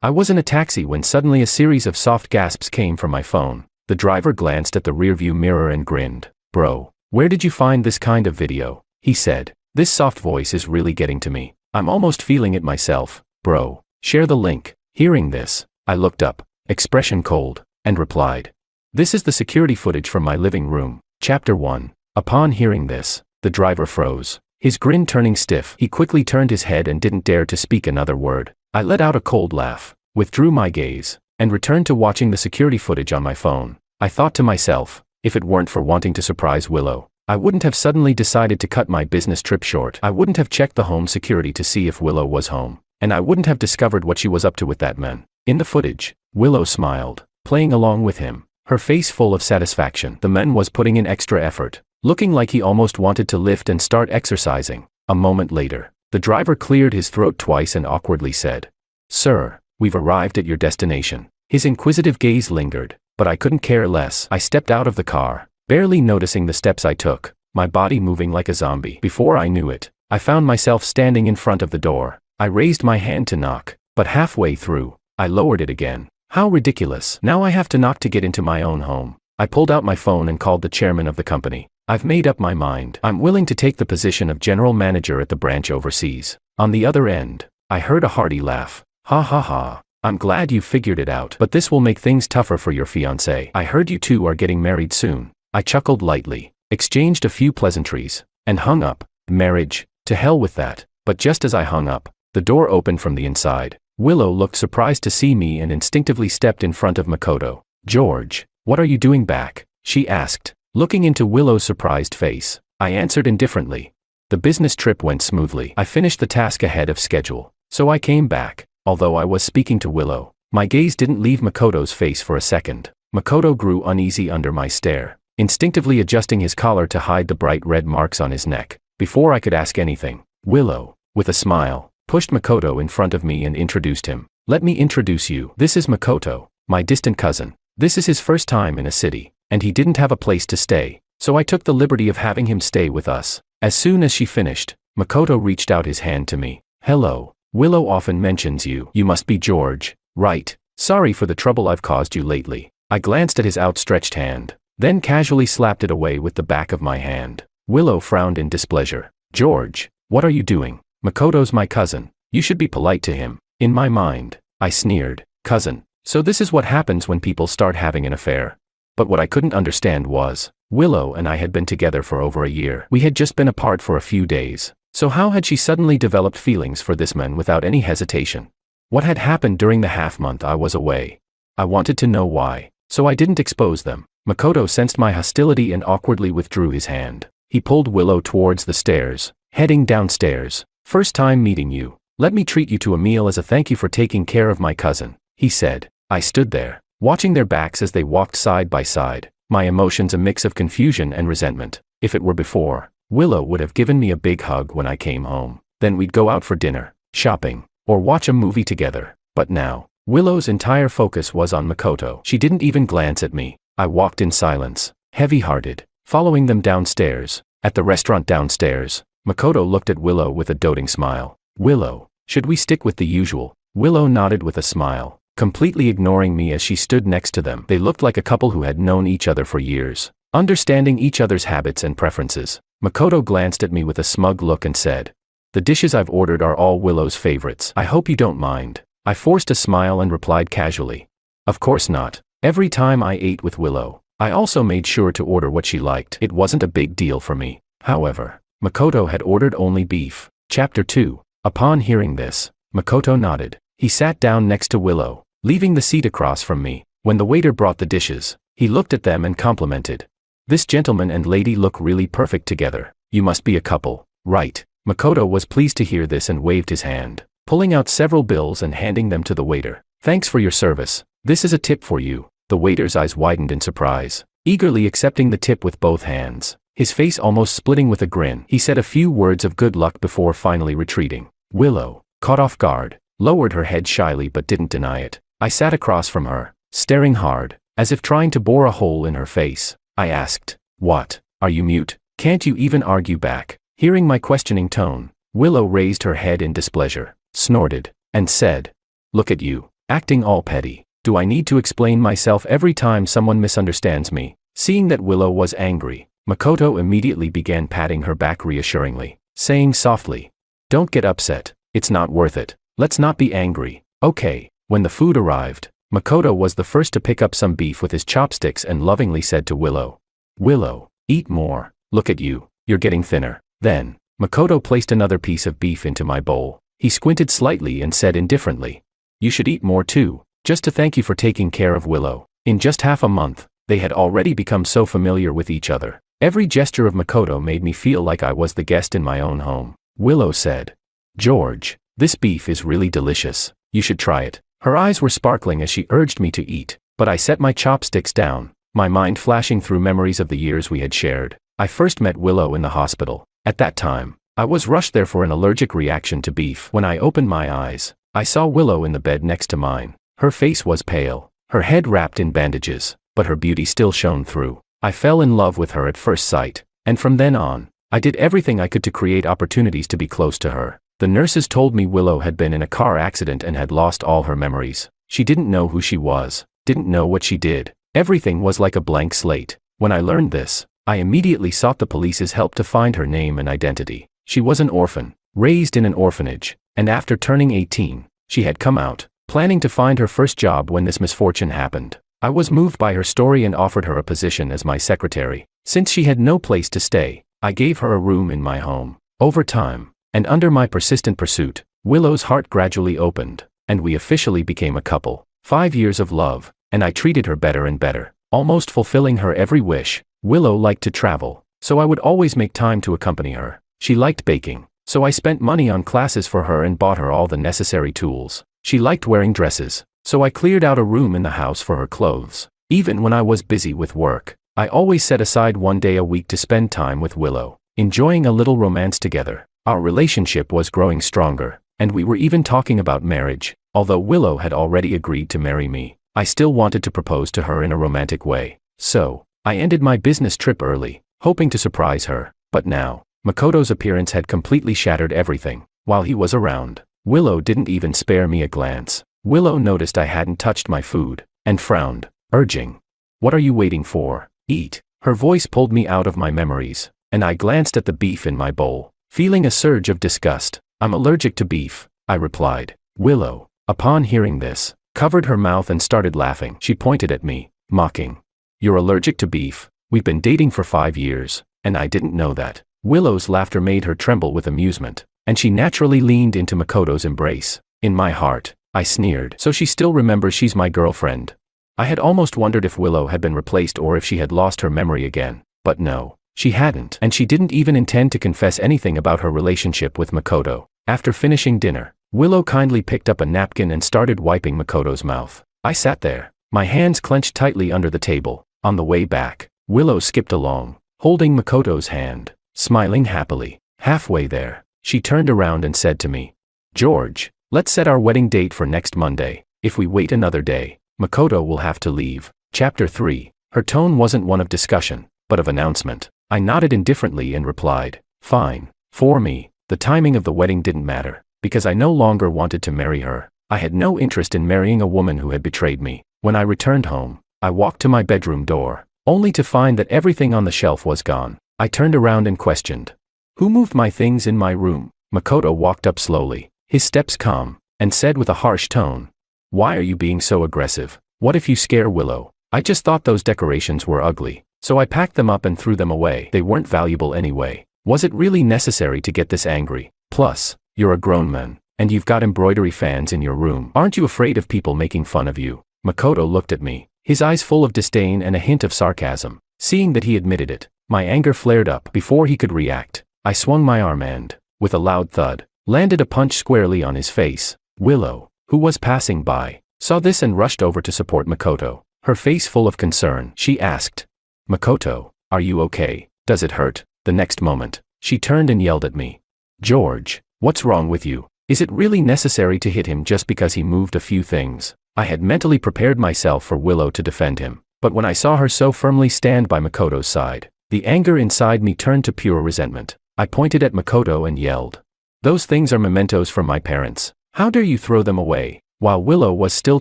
I was in a taxi when suddenly a series of soft gasps came from my phone. The driver glanced at the rearview mirror and grinned. "Bro, where did you find this kind of video?" he said. "This soft voice is really getting to me. I'm almost feeling it myself. Bro, share the link." Hearing this, I looked up, expression cold, and replied, "This is the security footage from my living room." Chapter 1. Upon hearing this, the driver froze, his grin turning stiff. He quickly turned his head and didn't dare to speak another word. I let out a cold laugh, withdrew my gaze, and returned to watching the security footage on my phone. I thought to myself, if it weren't for wanting to surprise Willow, I wouldn't have suddenly decided to cut my business trip short. I wouldn't have checked the home security to see if Willow was home, and I wouldn't have discovered what she was up to with that man. In the footage, Willow smiled, playing along with him, her face full of satisfaction. The man was putting in extra effort, looking like he almost wanted to lift and start exercising. A moment later, the driver cleared his throat twice and awkwardly said, "Sir, we've arrived at your destination." His inquisitive gaze lingered, but I couldn't care less. I stepped out of the car, barely noticing the steps I took, my body moving like a zombie. Before I knew it, I found myself standing in front of the door. I raised my hand to knock, but halfway through, I lowered it again. How ridiculous. Now I have to knock to get into my own home. I pulled out my phone and called the chairman of the company. "I've made up my mind. I'm willing to take the position of general manager at the branch overseas." On the other end, I heard a hearty laugh. "Ha ha ha. I'm glad you figured it out, but this will make things tougher for your fiancé. I heard you two are getting married soon." I chuckled lightly, exchanged a few pleasantries, and hung up. Marriage, to hell with that. But just as I hung up, the door opened from the inside. Willow looked surprised to see me and instinctively stepped in front of Makoto. "George, what are you doing back?" she asked, looking into Willow's surprised face. I answered indifferently. "The business trip went smoothly. I finished the task ahead of schedule, so I came back." Although I was speaking to Willow, my gaze didn't leave Makoto's face for a second. Makoto grew uneasy under my stare, instinctively adjusting his collar to hide the bright red marks on his neck. Before I could ask anything, Willow, with a smile, pushed Makoto in front of me and introduced him. "Let me introduce you. This is Makoto, my distant cousin. This is his first time in a city, and he didn't have a place to stay, so I took the liberty of having him stay with us." As soon as she finished, Makoto reached out his hand to me. "Hello. Willow often mentions you. You must be George, right? Sorry for the trouble I've caused you lately." I glanced at his outstretched hand, then casually slapped it away with the back of my hand. Willow frowned in displeasure. "George, what are you doing? Makoto's my cousin. You should be polite to him." In my mind, I sneered. Cousin. So this is what happens when people start having an affair. But what I couldn't understand was, Willow and I had been together for over a year. We had just been apart for a few days. So how had she suddenly developed feelings for this man without any hesitation? What had happened during the half-month I was away? I wanted to know why, so I didn't expose them. Makoto sensed my hostility and awkwardly withdrew his hand. He pulled Willow towards the stairs, heading downstairs. "First time meeting you. Let me treat you to a meal as a thank you for taking care of my cousin," he said. I stood there, watching their backs as they walked side by side, my emotions a mix of confusion and resentment. If it were before, Willow would have given me a big hug when I came home. Then we'd go out for dinner, shopping, or watch a movie together. But now, Willow's entire focus was on Makoto. She didn't even glance at me. I walked in silence, heavy-hearted, following them downstairs. At the restaurant downstairs, Makoto looked at Willow with a doting smile. "Willow, should we stick with the usual?" Willow nodded with a smile, completely ignoring me as she stood next to them. They looked like a couple who had known each other for years, understanding each other's habits and preferences. Makoto glanced at me with a smug look and said, "The dishes I've ordered are all Willow's favorites. I hope you don't mind." I forced a smile and replied casually, "Of course not." Every time I ate with Willow, I also made sure to order what she liked. It wasn't a big deal for me. However, Makoto had ordered only beef. Chapter 2. Upon hearing this, Makoto nodded. He sat down next to Willow, leaving the seat across from me. When the waiter brought the dishes, he looked at them and complimented. "This gentleman and lady look really perfect together. You must be a couple, right?" Makoto was pleased to hear this and waved his hand, pulling out several bills and handing them to the waiter. "Thanks for your service. This is a tip for you." The waiter's eyes widened in surprise, eagerly accepting the tip with both hands. His face almost splitting with a grin, he said a few words of good luck before finally retreating. Willow, caught off guard, lowered her head shyly but didn't deny it. I sat across from her, staring hard, as if trying to bore a hole in her face. I asked, "What, are you mute? Can't you even argue back?" Hearing my questioning tone, Willow raised her head in displeasure, snorted, and said, "Look at you. acting all petty. Do I need to explain myself every time someone misunderstands me? Seeing that Willow was angry, Makoto immediately began patting her back reassuringly, saying softly, "Don't get upset, it's not worth it. Let's not be angry, okay?" When the food arrived, Makoto was the first to pick up some beef with his chopsticks and lovingly said to Willow, "Willow, eat more, look at you, you're getting thinner." Then, Makoto placed another piece of beef into my bowl. He squinted slightly and said indifferently, "You should eat more too, just to thank you for taking care of Willow." In just half a month, they had already become so familiar with each other. Every gesture of Makoto made me feel like I was the guest in my own home. Willow said, "George, this beef is really delicious. You should try it." Her eyes were sparkling as she urged me to eat, but I set my chopsticks down, my mind flashing through memories of the years we had shared. I first met Willow in the hospital. At that time, I was rushed there for an allergic reaction to beef. When I opened my eyes, I saw Willow in the bed next to mine. Her face was pale, her head wrapped in bandages, but her beauty still shone through. I fell in love with her at first sight, and from then on, I did everything I could to create opportunities to be close to her. The nurses told me Willow had been in a car accident and had lost all her memories. She didn't know who she was, didn't know what she did. Everything was like a blank slate. When I learned this, I immediately sought the police's help to find her name and identity. She was an orphan, raised in an orphanage, and after turning 18, she had come out, planning to find her first job when this misfortune happened. I was moved by her story and offered her a position as my secretary. Since she had no place to stay, I gave her a room in my home. Over time, and under my persistent pursuit, Willow's heart gradually opened, and we officially became a couple. 5 years of love, and I treated her better and better, almost fulfilling her every wish. Willow liked to travel, so I would always make time to accompany her. She liked baking, so I spent money on classes for her and bought her all the necessary tools. She liked wearing dresses, so I cleared out a room in the house for her clothes. Even when I was busy with work, I always set aside one day a week to spend time with Willow, enjoying a little romance together. Our relationship was growing stronger, and we were even talking about marriage. Although Willow had already agreed to marry me, I still wanted to propose to her in a romantic way. So, I ended my business trip early, hoping to surprise her. But now, Makoto's appearance had completely shattered everything. While he was around, Willow didn't even spare me a glance. Willow noticed I hadn't touched my food, and frowned, urging, "What are you waiting for? Eat." Her voice pulled me out of my memories, and I glanced at the beef in my bowl, feeling a surge of disgust. "I'm allergic to beef," I replied. Willow, upon hearing this, covered her mouth and started laughing. She pointed at me, mocking, "You're allergic to beef? We've been dating for 5 years, and I didn't know that." Willow's laughter made her tremble with amusement, and she naturally leaned into Makoto's embrace. In my heart, I sneered. "So she still remembers she's my girlfriend." I had almost wondered if Willow had been replaced or if she had lost her memory again, but no, she hadn't, and she didn't even intend to confess anything about her relationship with Makoto. After finishing dinner, Willow kindly picked up a napkin and started wiping Makoto's mouth. I sat there, my hands clenched tightly under the table. On the way back, Willow skipped along, holding Makoto's hand, smiling happily. Halfway there, she turned around and said to me, "George, let's set our wedding date for next Monday. If we wait another day, Makoto will have to leave." Chapter 3. Her tone wasn't one of discussion, but of announcement. I nodded indifferently and replied, "Fine." For me, the timing of the wedding didn't matter, because I no longer wanted to marry her. I had no interest in marrying a woman who had betrayed me. When I returned home, I walked to my bedroom door, only to find that everything on the shelf was gone. I turned around and questioned, "Who moved my things in my room?" Makoto walked up slowly, his steps calm, and said with a harsh tone, "Why are you being so aggressive? What if you scare Willow? I just thought those decorations were ugly, so I packed them up and threw them away. They weren't valuable anyway. Was it really necessary to get this angry? Plus, you're a grown man, and you've got embroidery fans in your room. Aren't you afraid of people making fun of you?" Makoto looked at me, his eyes full of disdain and a hint of sarcasm. Seeing that he admitted it, my anger flared up. Before he could react, I swung my arm and, with a loud thud, landed a punch squarely on his face. Willow, who was passing by, saw this and rushed over to support Makoto. Her face full of concern, she asked, "Makoto, are you okay? Does it hurt?" The next moment, she turned and yelled at me, "George, what's wrong with you? Is it really necessary to hit him just because he moved a few things?" I had mentally prepared myself for Willow to defend him, but when I saw her so firmly stand by Makoto's side, the anger inside me turned to pure resentment. I pointed at Makoto and yelled, "Those things are mementos from my parents. How dare you throw them away?" While Willow was still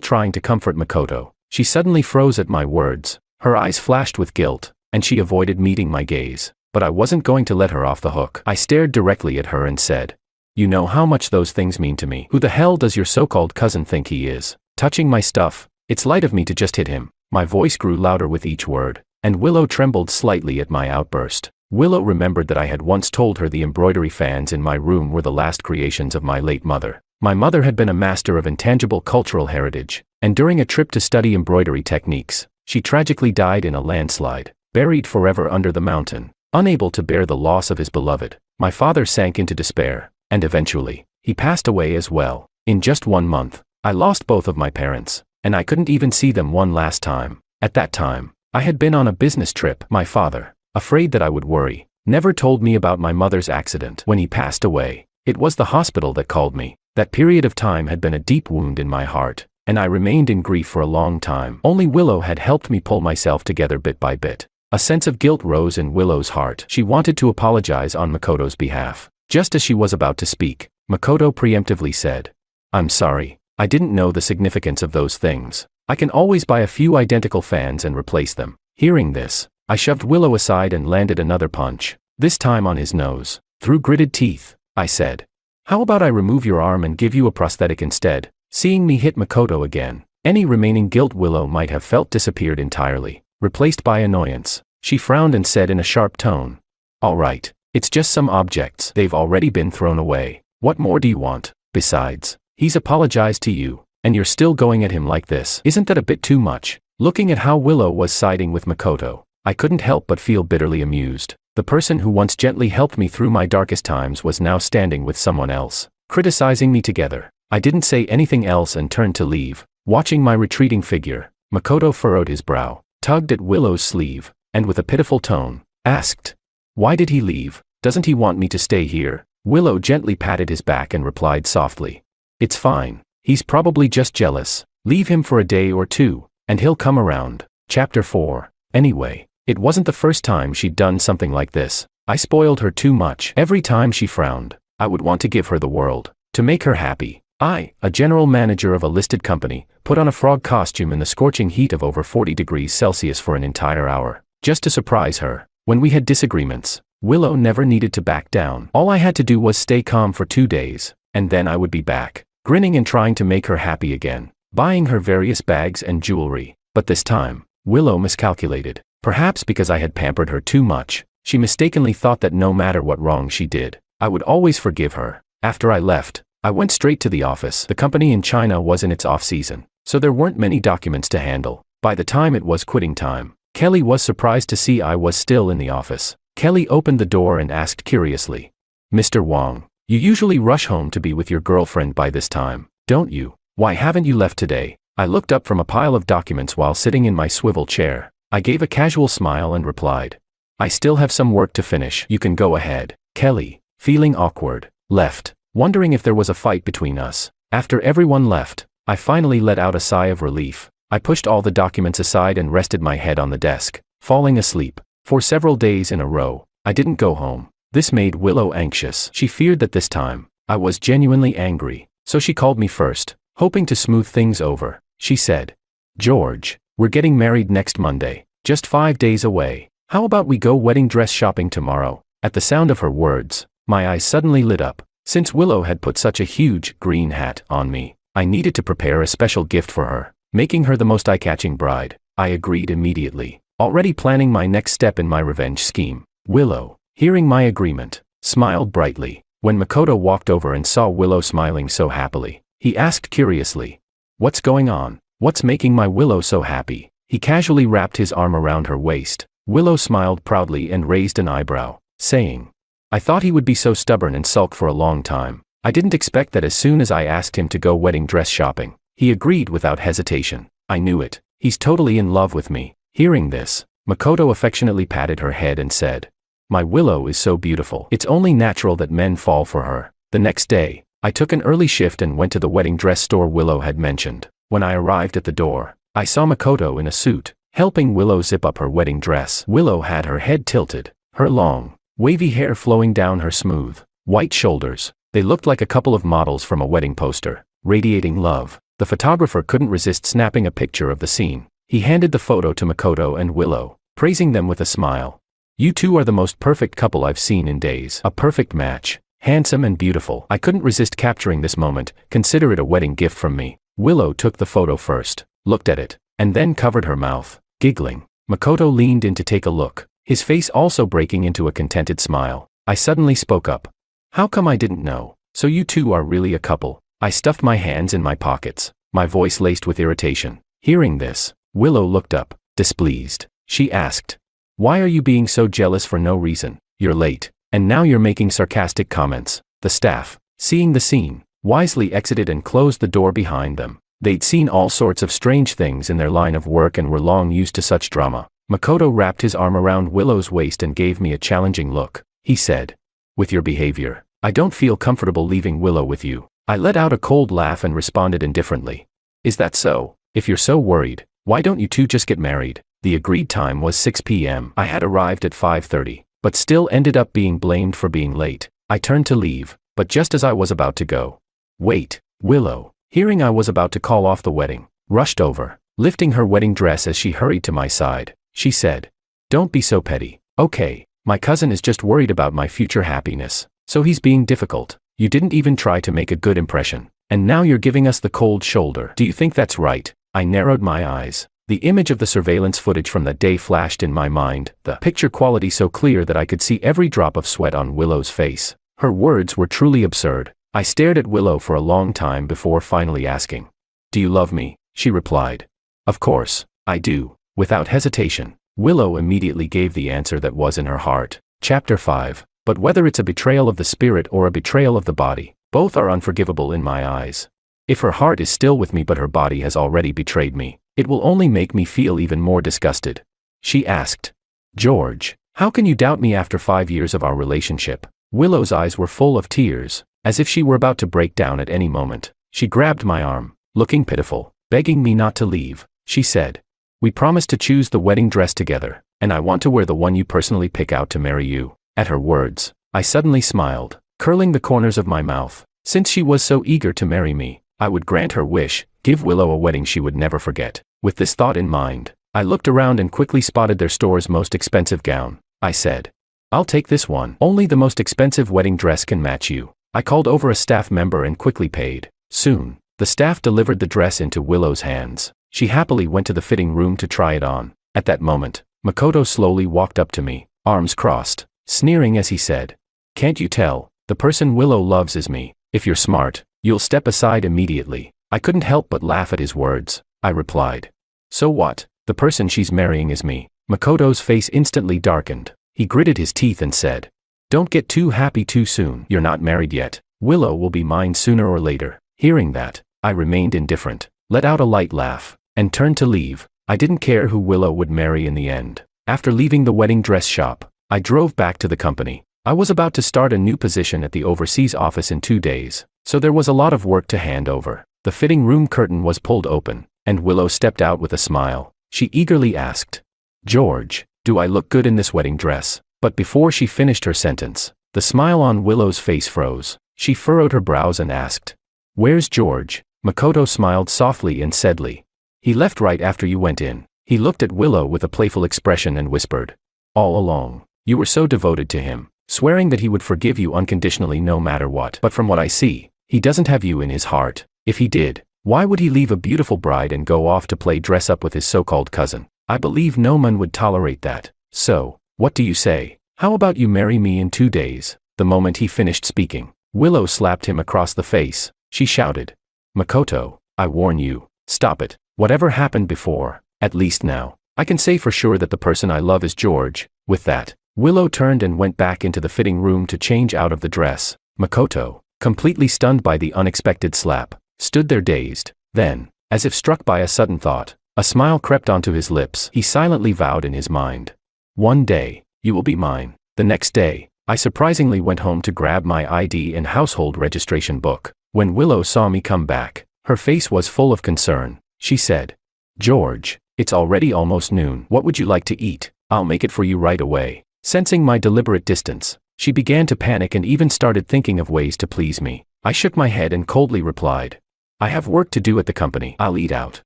trying to comfort Makoto, she suddenly froze at my words. Her eyes flashed with guilt, and she avoided meeting my gaze. But I wasn't going to let her off the hook. I stared directly at her and said, "You know how much those things mean to me. Who the hell does your so-called cousin think he is? Touching my stuff? It's light of me to just hit him." My voice grew louder with each word, and Willow trembled slightly at my outburst. Willow remembered that I had once told her the embroidery fans in my room were the last creations of my late mother. My mother had been a master of intangible cultural heritage, and during a trip to study embroidery techniques, she tragically died in a landslide, buried forever under the mountain. Unable to bear the loss of his beloved, my father sank into despair, and eventually, he passed away as well. In just 1 month, I lost both of my parents, and I couldn't even see them one last time. At that time, I had been on a business trip. My father, afraid that I would worry, never told me about my mother's accident. When he passed away, it was the hospital that called me. That period of time had been a deep wound in my heart, and I remained in grief for a long time. Only Willow had helped me pull myself together bit by bit. A sense of guilt rose in Willow's heart. She wanted to apologize on Makoto's behalf. Just as she was about to speak, Makoto preemptively said, "I'm sorry, I didn't know the significance of those things. I can always buy a few identical fans and replace them." Hearing this, I shoved Willow aside and landed another punch, this time on his nose. Through gritted teeth, I said, "How about I remove your arm and give you a prosthetic instead?" Seeing me hit Makoto again, any remaining guilt Willow might have felt disappeared entirely, replaced by annoyance. She frowned and said in a sharp tone, "All right, it's just some objects. They've already been thrown away. What more do you want? Besides, he's apologized to you, and you're still going at him like this. Isn't that a bit too much?" Looking at how Willow was siding with Makoto, I couldn't help but feel bitterly amused. The person who once gently helped me through my darkest times was now standing with someone else, criticizing me together. I didn't say anything else and turned to leave. Watching my retreating figure, Makoto furrowed his brow, tugged at Willow's sleeve, and with a pitiful tone, asked, "Why did he leave? Doesn't he want me to stay here?" Willow gently patted his back and replied softly, "It's fine. He's probably just jealous. Leave him for a day or two, and he'll come around." Chapter 4. Anyway, it wasn't the first time she'd done something like this. I spoiled her too much. Every time she frowned, I would want to give her the world, to make her happy. I, a general manager of a listed company, put on a frog costume in the scorching heat of over 40 degrees Celsius for an entire hour, just to surprise her. When we had disagreements, Willow never needed to back down. All I had to do was stay calm for 2 days, and then I would be back, grinning and trying to make her happy again, buying her various bags and jewelry. But this time, Willow miscalculated. Perhaps because I had pampered her too much, she mistakenly thought that no matter what wrong she did, I would always forgive her. After I left, I went straight to the office. The company in China was in its off-season, so there weren't many documents to handle. By the time it was quitting time, Kelly was surprised to see I was still in the office. Kelly opened the door and asked curiously, "Mr. Wong, you usually rush home to be with your girlfriend by this time, don't you? Why haven't you left today?" I looked up from a pile of documents while sitting in my swivel chair. I gave a casual smile and replied, "I still have some work to finish. You can go ahead." Kelly, feeling awkward, left, wondering if there was a fight between us. After everyone left, I finally let out a sigh of relief. I pushed all the documents aside and rested my head on the desk, falling asleep. For several days in a row, I didn't go home. This made Willow anxious. She feared that this time, I was genuinely angry, so she called me first, hoping to smooth things over. She said, "George, we're getting married next Monday, just 5 days away. How about we go wedding dress shopping tomorrow?" At the sound of her words, my eyes suddenly lit up. Since Willow had put such a huge green hat on me, I needed to prepare a special gift for her, making her the most eye-catching bride. I agreed immediately, already planning my next step in my revenge scheme. Willow, hearing my agreement, smiled brightly. When Makoto walked over and saw Willow smiling so happily, he asked curiously, "What's going on? What's making my Willow so happy?" He casually wrapped his arm around her waist. Willow smiled proudly and raised an eyebrow, saying, "I thought he would be so stubborn and sulk for a long time. I didn't expect that as soon as I asked him to go wedding dress shopping, he agreed without hesitation. I knew it. He's totally in love with me." Hearing this, Makoto affectionately patted her head and said, "My Willow is so beautiful. It's only natural that men fall for her." The next day, I took an early shift and went to the wedding dress store Willow had mentioned. When I arrived at the door, I saw Makoto in a suit, helping Willow zip up her wedding dress. Willow had her head tilted, her long, wavy hair flowing down her smooth, white shoulders. They looked like a couple of models from a wedding poster, radiating love. The photographer couldn't resist snapping a picture of the scene. He handed the photo to Makoto and Willow, praising them with a smile. "You two are the most perfect couple I've seen in days. A perfect match. Handsome and beautiful. I couldn't resist capturing this moment. Consider it a wedding gift from me." Willow took the photo first, looked at it, and then covered her mouth, giggling. Makoto leaned in to take a look, his face also breaking into a contented smile. I suddenly spoke up. "How come I didn't know? So you two are really a couple?" I stuffed my hands in my pockets, my voice laced with irritation. Hearing this, Willow looked up, displeased. She asked, "Why are you being so jealous for no reason? You're late, and now you're making sarcastic comments." The staff, seeing the scene, wisely exited and closed the door behind them. They'd seen all sorts of strange things in their line of work and were long used to such drama. Makoto wrapped his arm around Willow's waist and gave me a challenging look. He said, "With your behavior, I don't feel comfortable leaving Willow with you." I let out a cold laugh and responded indifferently. "Is that so? If you're so worried, why don't you two just get married?" The agreed time was 6 p.m. I had arrived at 5:30, but still ended up being blamed for being late. I turned to leave, but just as I was about to go. "Wait." Willow, hearing I was about to call off the wedding, rushed over, lifting her wedding dress as she hurried to my side. She said, "Don't be so petty. Okay, my cousin is just worried about my future happiness, so he's being difficult. You didn't even try to make a good impression, and now you're giving us the cold shoulder. Do you think that's right?" I narrowed my eyes. The image of the surveillance footage from that day flashed in my mind, the picture quality so clear that I could see every drop of sweat on Willow's face. Her words were truly absurd. I stared at Willow for a long time before finally asking, "Do you love me?" She replied, "Of course, I do." Without hesitation, Willow immediately gave the answer that was in her heart. Chapter 5. But whether it's a betrayal of the spirit or a betrayal of the body, both are unforgivable in my eyes. If her heart is still with me but her body has already betrayed me, it will only make me feel even more disgusted. She asked, "George, how can you doubt me after 5 years of our relationship?" Willow's eyes were full of tears, as if she were about to break down at any moment. She grabbed my arm, looking pitiful, begging me not to leave. She said, "We promised to choose the wedding dress together, and I want to wear the one you personally pick out to marry you." At her words, I suddenly smiled, curling the corners of my mouth. Since she was so eager to marry me, I would grant her wish, give Willow a wedding she would never forget. With this thought in mind, I looked around and quickly spotted their store's most expensive gown. I said, "I'll take this one. Only the most expensive wedding dress can match you." I called over a staff member and quickly paid. Soon, the staff delivered the dress into Willow's hands. She happily went to the fitting room to try it on. At that moment, Makoto slowly walked up to me, arms crossed, sneering as he said, "Can't you tell? The person Willow loves is me. If you're smart, you'll step aside immediately." I couldn't help but laugh at his words. I replied, "So what? The person she's marrying is me." Makoto's face instantly darkened. He gritted his teeth and said, "Don't get too happy too soon. You're not married yet. Willow will be mine sooner or later." Hearing that, I remained indifferent, let out a light laugh, and turned to leave. I didn't care who Willow would marry in the end. After leaving the wedding dress shop, I drove back to the company. I was about to start a new position at the overseas office in 2 days, so there was a lot of work to hand over. The fitting room curtain was pulled open, and Willow stepped out with a smile. She eagerly asked, "George, do I look good in this wedding dress?" But before she finished her sentence, the smile on Willow's face froze. She furrowed her brows and asked, "Where's George?" Makoto smiled softly and saidly, "He left right after you went in." He looked at Willow with a playful expression and whispered, "All along, you were so devoted to him, swearing that he would forgive you unconditionally no matter what. But from what I see, he doesn't have you in his heart. If he did, why would he leave a beautiful bride and go off to play dress up with his so-called cousin? I believe no man would tolerate that. So, what do you say? How about you marry me in 2 days?" The moment he finished speaking, Willow slapped him across the face. She shouted, "Makoto, I warn you, stop it. Whatever happened before, at least now, I can say for sure that the person I love is George." With that, Willow turned and went back into the fitting room to change out of the dress. Makoto, completely stunned by the unexpected slap, stood there dazed. Then, as if struck by a sudden thought, a smile crept onto his lips. He silently vowed in his mind, "One day, you will be mine." The next day, I surprisingly went home to grab my ID and household registration book. When Willow saw me come back, her face was full of concern. She said, "George, it's already almost noon. What would you like to eat? I'll make it for you right away." Sensing my deliberate distance, she began to panic and even started thinking of ways to please me. I shook my head and coldly replied, I have work to do at the company. I'll eat out.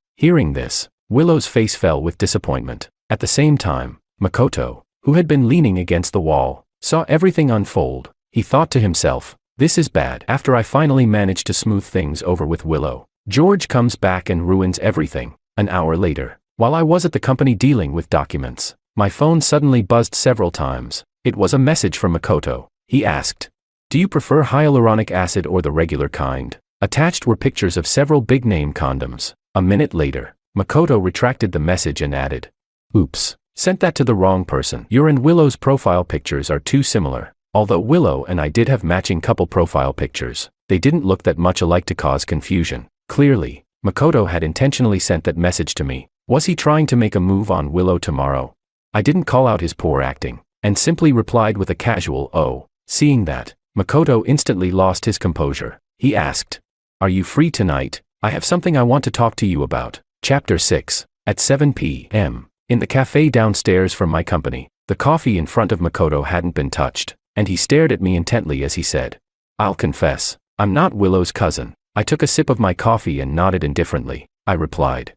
Hearing this, Willow's face fell with disappointment. At the same time, Makoto, who had been leaning against the wall, saw everything unfold. He thought to himself, this is bad. After I finally managed to smooth things over with Willow, George comes back and ruins everything. An hour later, while I was at the company dealing with documents, my phone suddenly buzzed several times. It was a message from Makoto. He asked, "Do you prefer hyaluronic acid or the regular kind?" Attached were pictures of several big-name condoms. A minute later, Makoto retracted the message and added, "Oops, sent that to the wrong person. Your and Willow's profile pictures are too similar. Although Willow and I did have matching couple profile pictures, they didn't look that much alike to cause confusion." Clearly, Makoto had intentionally sent that message to me. Was he trying to make a move on Willow tomorrow? I didn't call out his poor acting, and simply replied with a casual "oh." Seeing that, Makoto instantly lost his composure. He asked, "Are you free tonight? I have something I want to talk to you about." Chapter 6. At 7 p.m. In the cafe downstairs from my company, the coffee in front of Makoto hadn't been touched, and he stared at me intently as he said, "I'll confess, I'm not Willow's cousin." I took a sip of my coffee and nodded indifferently. I replied,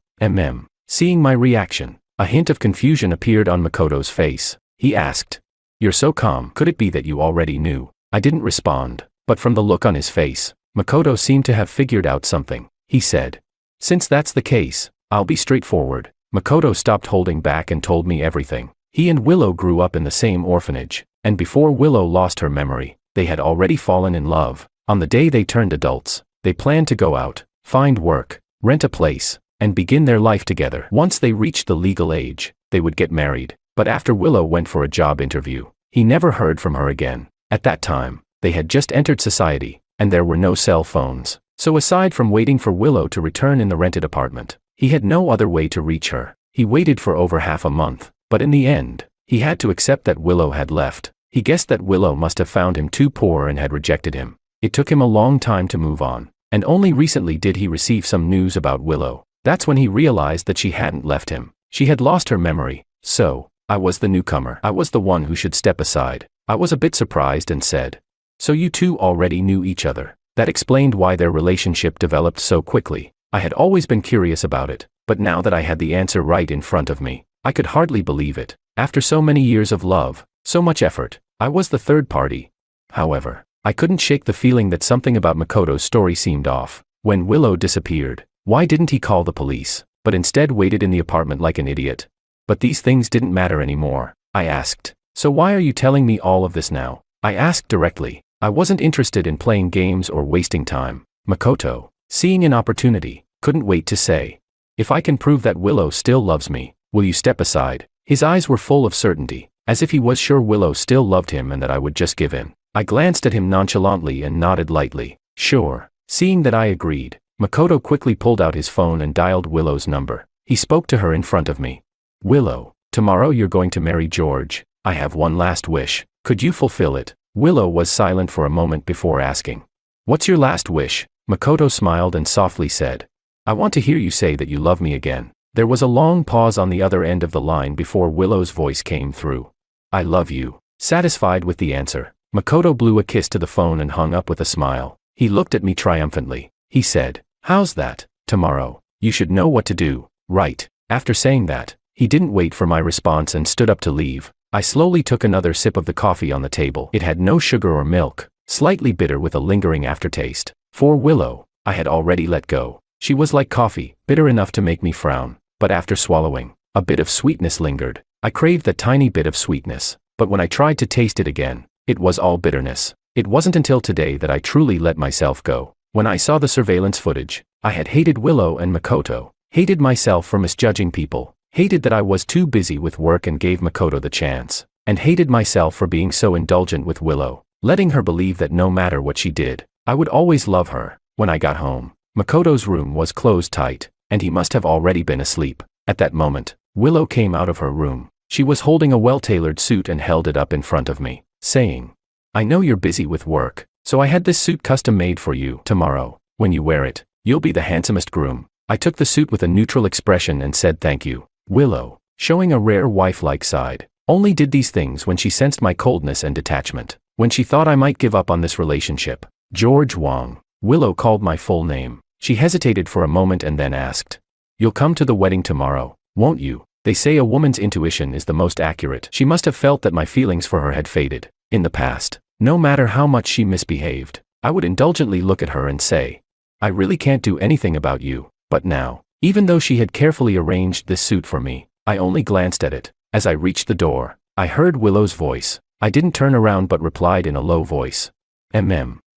Seeing my reaction, a hint of confusion appeared on Makoto's face. He asked, "You're so calm, could it be that you already knew?" I didn't respond, but from the look on his face, Makoto seemed to have figured out something. He said, "Since that's the case, I'll be straightforward." Makoto stopped holding back and told me everything. He and Willow grew up in the same orphanage, and before Willow lost her memory, they had already fallen in love. On the day they turned adults, they planned to go out, find work, rent a place, and begin their life together. Once they reached the legal age, they would get married. But after Willow went for a job interview, he never heard from her again. At that time, they had just entered society, and there were no cell phones. So aside from waiting for Willow to return in the rented apartment, he had no other way to reach her. He waited for over half a month, but in the end, he had to accept that Willow had left. He guessed that Willow must have found him too poor and had rejected him. It took him a long time to move on, and only recently did he receive some news about Willow. That's when he realized that she hadn't left him. She had lost her memory. So, I was the newcomer. I was the one who should step aside. I was a bit surprised and said, "So you two already knew each other?" That explained why their relationship developed so quickly. I had always been curious about it, but now that I had the answer right in front of me, I could hardly believe it. After so many years of love, so much effort, I was the third party. However, I couldn't shake the feeling that something about Makoto's story seemed off. When Willow disappeared, why didn't he call the police, but instead waited in the apartment like an idiot? But these things didn't matter anymore. I asked, "So why are you telling me all of this now?" I asked directly. I wasn't interested in playing games or wasting time. Makoto, seeing an opportunity, couldn't wait to say, "If I can prove that Willow still loves me, will you step aside?" His eyes were full of certainty, as if he was sure Willow still loved him and that I would just give in. I glanced at him nonchalantly and nodded lightly. "Sure." Seeing that I agreed, Makoto quickly pulled out his phone and dialed Willow's number. He spoke to her in front of me. "Willow, tomorrow you're going to marry George. I have one last wish. Could you fulfill it?" Willow was silent for a moment before asking, "What's your last wish?" Makoto smiled and softly said, "I want to hear you say that you love me again." There was a long pause on the other end of the line before Willow's voice came through. "I love you." Satisfied with the answer, Makoto blew a kiss to the phone and hung up with a smile. He looked at me triumphantly. He said, "How's that? Tomorrow, you should know what to do, right?" After saying that, he didn't wait for my response and stood up to leave. I slowly took another sip of the coffee on the table. It had no sugar or milk, slightly bitter with a lingering aftertaste. For Willow, I had already let go. She was like coffee, bitter enough to make me frown. But after swallowing, a bit of sweetness lingered. I craved that tiny bit of sweetness, but when I tried to taste it again, it was all bitterness. It wasn't until today that I truly let myself go. When I saw the surveillance footage, I had hated Willow and Makoto, hated myself for misjudging people, hated that I was too busy with work and gave Makoto the chance, and hated myself for being so indulgent with Willow, letting her believe that no matter what she did, I would always love her. When I got home, Makoto's room was closed tight, and he must have already been asleep. At that moment, Willow came out of her room. She was holding a well-tailored suit and held it up in front of me, saying, "I know you're busy with work, so I had this suit custom made for you. Tomorrow, when you wear it, you'll be the handsomest groom." I took the suit with a neutral expression and said thank you. Willow, showing a rare wife-like side, only did these things when she sensed my coldness and detachment, when she thought I might give up on this relationship. George Wong. Willow called my full name. She hesitated for a moment and then asked, "You'll come to the wedding tomorrow, won't you?" They say a woman's intuition is the most accurate. She must have felt that my feelings for her had faded. In the past, no matter how much she misbehaved, I would indulgently look at her and say, "I really can't do anything about you." But now, even though she had carefully arranged this suit for me, I only glanced at it. As I reached the door, I heard Willow's voice. I didn't turn around but replied in a low voice,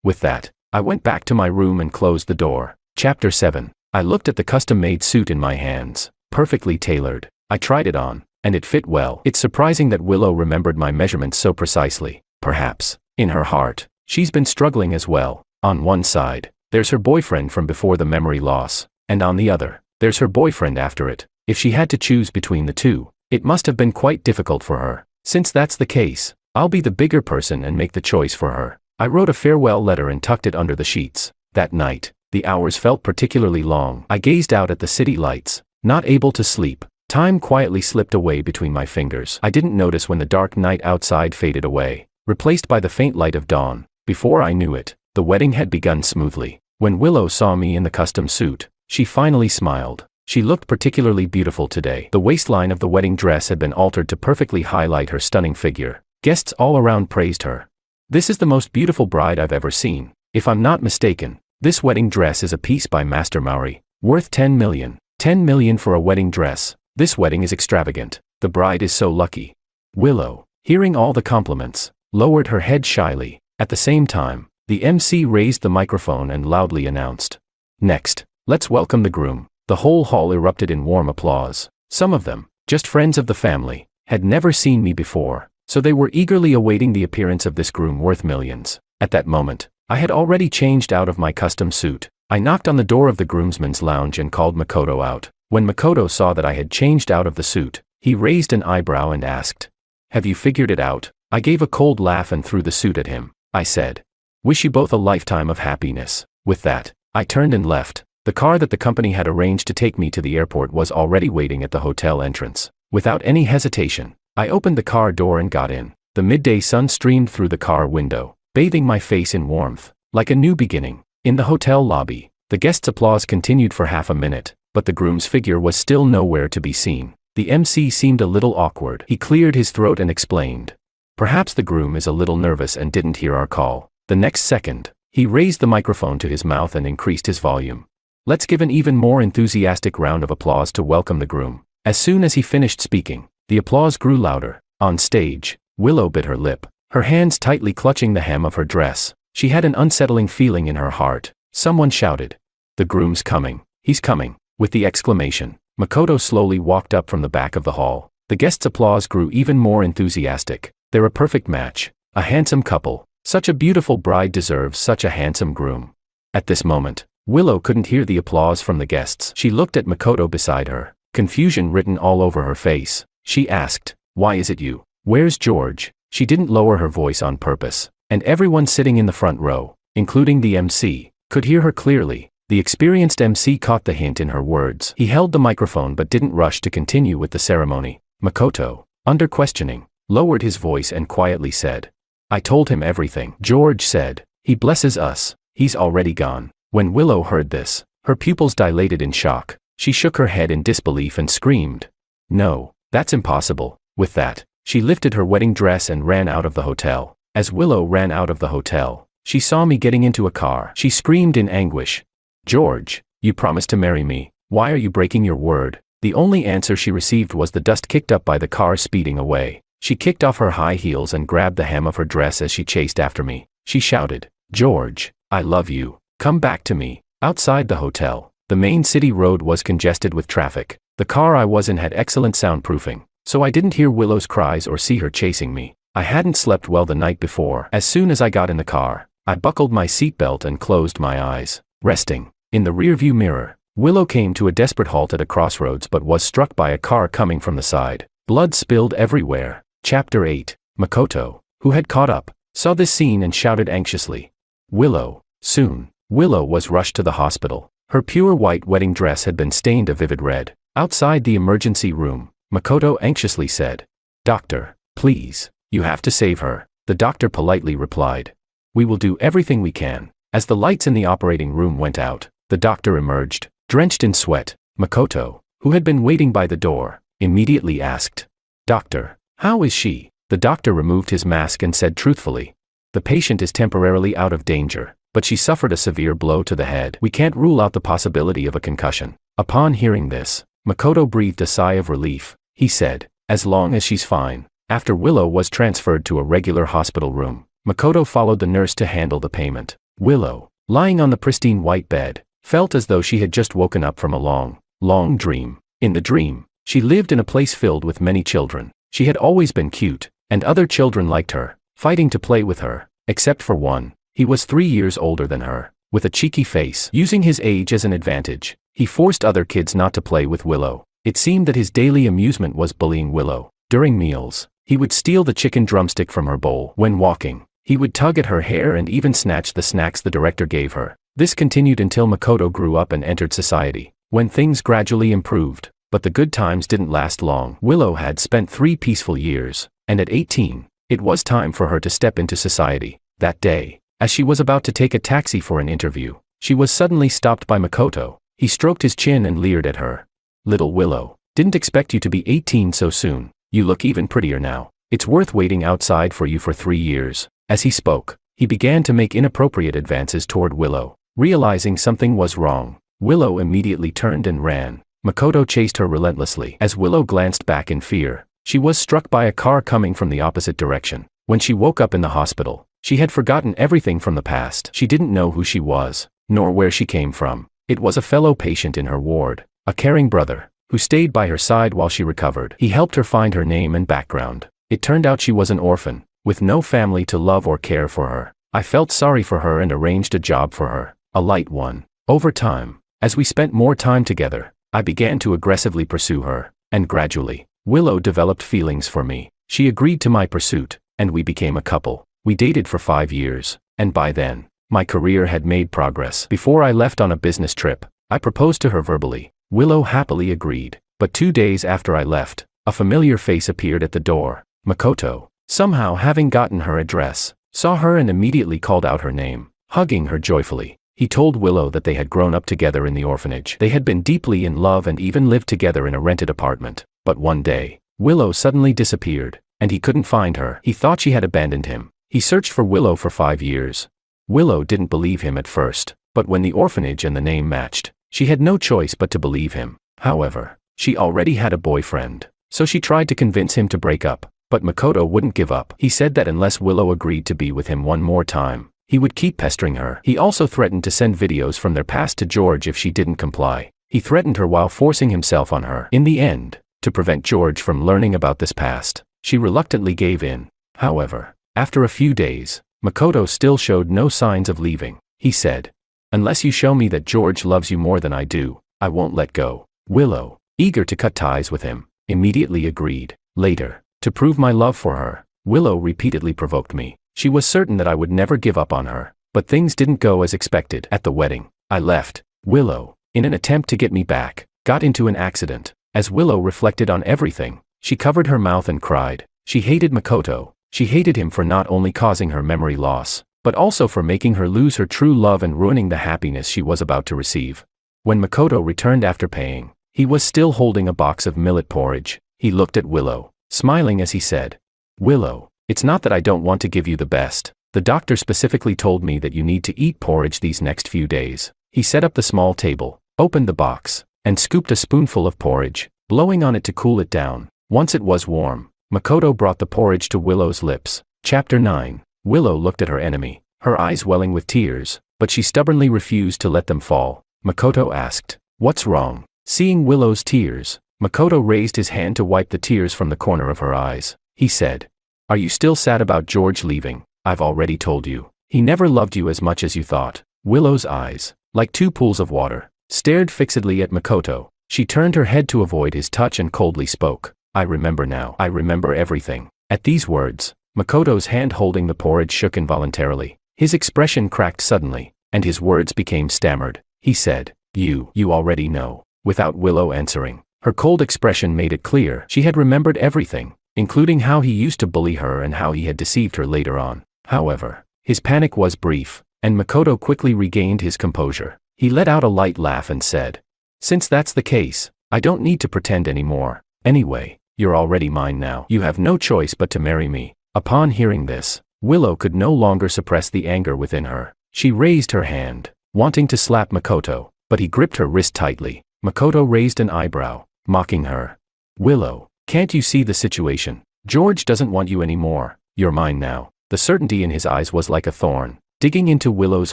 With that, I went back to my room and closed the door. Chapter 7. I looked at the custom-made suit in my hands, perfectly tailored. I tried it on, and it fit well. It's surprising that Willow remembered my measurements so precisely. Perhaps, in her heart, she's been struggling as well. On one side, there's her boyfriend from before the memory loss, and on the other, there's her boyfriend after it. If she had to choose between the two, it must have been quite difficult for her. Since that's the case, I'll be the bigger person and make the choice for her. I wrote a farewell letter and tucked it under the sheets. That night, the hours felt particularly long. I gazed out at the city lights, not able to sleep. Time quietly slipped away between my fingers. I didn't notice when the dark night outside faded away, replaced by the faint light of dawn. Before I knew it, the wedding had begun smoothly. When Willow saw me in the custom suit, she finally smiled. She looked particularly beautiful today. The waistline of the wedding dress had been altered to perfectly highlight her stunning figure. Guests all around praised her. "This is the most beautiful bride I've ever seen. If I'm not mistaken, this wedding dress is a piece by Master Maori, worth 10 million. 10 million for a wedding dress. This wedding is extravagant. The bride is so lucky." Willow, hearing all the compliments, lowered her head shyly. At the same time, the MC raised the microphone and loudly announced, "Next, let's welcome the groom." The whole hall erupted in warm applause. Some of them, just friends of the family, had never seen me before, so they were eagerly awaiting the appearance of this groom worth millions. At that moment, I had already changed out of my custom suit. I knocked on the door of the groomsmen's lounge and called Makoto out. When Makoto saw that I had changed out of the suit, he raised an eyebrow and asked, "Have you figured it out?" I gave a cold laugh and threw the suit at him. I said, "Wish you both a lifetime of happiness." With that, I turned and left. The car that the company had arranged to take me to the airport was already waiting at the hotel entrance. Without any hesitation, I opened the car door and got in. The midday sun streamed through the car window, bathing my face in warmth, like a new beginning. In the hotel lobby, the guests' applause continued for half a minute, but the groom's figure was still nowhere to be seen. The MC seemed a little awkward. He cleared his throat and explained, "Perhaps the groom is a little nervous and didn't hear our call." The next second, he raised the microphone to his mouth and increased his volume. "Let's give an even more enthusiastic round of applause to welcome the groom." As soon as he finished speaking, the applause grew louder. On stage, Willow bit her lip, her hands tightly clutching the hem of her dress. She had an unsettling feeling in her heart. Someone shouted, "The groom's coming. He's coming." With the exclamation, Makoto slowly walked up from the back of the hall. The guests' applause grew even more enthusiastic. "They're a perfect match. A handsome couple. Such a beautiful bride deserves such a handsome groom." At this moment, Willow couldn't hear the applause from the guests. She looked at Makoto beside her, confusion written all over her face. She asked, "Why is it you? Where's George?" She didn't lower her voice on purpose, and everyone sitting in the front row, including the MC, could hear her clearly. The experienced MC caught the hint in her words. He held the microphone but didn't rush to continue with the ceremony. Makoto, under questioning, lowered his voice and quietly said, "I told him everything." George said, "He blesses us. He's already gone." When Willow heard this, her pupils dilated in shock. She shook her head in disbelief and screamed, "No, that's impossible." With that, she lifted her wedding dress and ran out of the hotel. As Willow ran out of the hotel, she saw me getting into a car. She screamed in anguish, "George, you promised to marry me. Why are you breaking your word?" The only answer she received was the dust kicked up by the car speeding away. She kicked off her high heels and grabbed the hem of her dress as she chased after me. She shouted, "George, I love you. Come back to me." Outside the hotel, the main city road was congested with traffic. The car I was in had excellent soundproofing, so I didn't hear Willow's cries or see her chasing me. I hadn't slept well the night before. As soon as I got in the car, I buckled my seatbelt and closed my eyes. Resting in the rearview mirror, Willow came to a desperate halt at a crossroads but was struck by a car coming from the side. Blood spilled everywhere. Chapter 8. Makoto, who had caught up, saw this scene and shouted anxiously, "Willow!" Soon, Willow was rushed to the hospital. Her pure white wedding dress had been stained a vivid red. Outside the emergency room, Makoto anxiously said, "Doctor, please, you have to save her." The doctor politely replied, "We will do everything we can." As the lights in the operating room went out, The doctor emerged, drenched in sweat. Makoto, who had been waiting by the door, immediately asked, "Doctor, how is she?" The doctor removed his mask and said truthfully, "The patient is temporarily out of danger, but she suffered a severe blow to the head. We can't rule out the possibility of a concussion." Upon hearing this, Makoto breathed a sigh of relief. He said, "As long as she's fine." After Willow was transferred to a regular hospital room, Makoto followed the nurse to handle the payment. Willow, lying on the pristine white bed, felt as though she had just woken up from a long, long dream. In the dream, she lived in a place filled with many children. She had always been cute, and other children liked her, fighting to play with her, except for one. He was 3 years older than her. With a cheeky face, using his age as an advantage, he forced other kids not to play with Willow. It seemed that his daily amusement was bullying Willow. During meals, he would steal the chicken drumstick from her bowl. When walking, he would tug at her hair and even snatch the snacks the director gave her. This continued until Makoto grew up and entered society, when things gradually improved. But the good times didn't last long. Willow had spent 3 peaceful years, and at 18, it was time for her to step into society. That day, as she was about to take a taxi for an interview, she was suddenly stopped by Makoto. He stroked his chin and leered at her. "Little Willow, didn't expect you to be 18 so soon. You look even prettier now. It's worth waiting outside for you for 3 years. As he spoke, he began to make inappropriate advances toward Willow. Realizing something was wrong, Willow immediately turned and ran. Makoto chased her relentlessly. As Willow glanced back in fear, she was struck by a car coming from the opposite direction. When she woke up in the hospital, she had forgotten everything from the past. She didn't know who she was, nor where she came from. It was a fellow patient in her ward, a caring brother, who stayed by her side while she recovered. He helped her find her name and background. It turned out she was an orphan, with no family to love or care for her. I felt sorry for her and arranged a job for her, a light one. Over time, as we spent more time together, I began to aggressively pursue her, and gradually, Willow developed feelings for me. She agreed to my pursuit, and we became a couple. We dated for 5 years, and by then, my career had made progress. Before I left on a business trip, I proposed to her verbally. Willow happily agreed, but 2 days after I left, a familiar face appeared at the door. Makoto, somehow having gotten her address, saw her and immediately called out her name, hugging her joyfully. He told Willow that they had grown up together in the orphanage. They had been deeply in love and even lived together in a rented apartment. But one day, Willow suddenly disappeared, and he couldn't find her. He thought she had abandoned him. He searched for Willow for 5 years. Willow didn't believe him at first, but when the orphanage and the name matched, she had no choice but to believe him. However, she already had a boyfriend, so she tried to convince him to break up, but Makoto wouldn't give up. He said that unless Willow agreed to be with him one more time, he would keep pestering her. He also threatened to send videos from their past to George if she didn't comply. He threatened her while forcing himself on her. In the end, to prevent George from learning about this past, she reluctantly gave in. However, after a few days, Makoto still showed no signs of leaving. He said, "Unless you show me that George loves you more than I do, I won't let go." Willow, eager to cut ties with him, immediately agreed. Later, to prove my love for her, Willow repeatedly provoked me. She was certain that I would never give up on her, but things didn't go as expected. At the wedding, I left. Willow, in an attempt to get me back, got into an accident. As Willow reflected on everything, she covered her mouth and cried. She hated Makoto. She hated him for not only causing her memory loss, but also for making her lose her true love and ruining the happiness she was about to receive. When Makoto returned after paying, he was still holding a box of millet porridge. He looked at Willow, smiling as he said, "Willow, it's not that I don't want to give you the best. The doctor specifically told me that you need to eat porridge these next few days." He set up the small table, opened the box, and scooped a spoonful of porridge, blowing on it to cool it down. Once it was warm, Makoto brought the porridge to Willow's lips. Chapter 9. Willow looked at her enemy, her eyes welling with tears, but she stubbornly refused to let them fall. Makoto asked, "What's wrong?" Seeing Willow's tears, Makoto raised his hand to wipe the tears from the corner of her eyes. He said, "Are you still sad about George leaving? I've already told you. He never loved you as much as you thought." Willow's eyes, like 2 pools of water, stared fixedly at Makoto. She turned her head to avoid his touch and coldly spoke, "I remember now. I remember everything." At these words, Makoto's hand holding the porridge shook involuntarily. His expression cracked suddenly, and his words became stammered. He said, You already know." Without Willow answering, her cold expression made it clear she had remembered everything, including how he used to bully her and how he had deceived her later on. However, his panic was brief, and Makoto quickly regained his composure. He let out a light laugh and said, "Since that's the case, I don't need to pretend anymore. Anyway, you're already mine now. You have no choice but to marry me." Upon hearing this, Willow could no longer suppress the anger within her. She raised her hand, wanting to slap Makoto, but he gripped her wrist tightly. Makoto raised an eyebrow, mocking her. "Willow, can't you see the situation? George doesn't want you anymore. You're mine now." The certainty in his eyes was like a thorn, digging into Willow's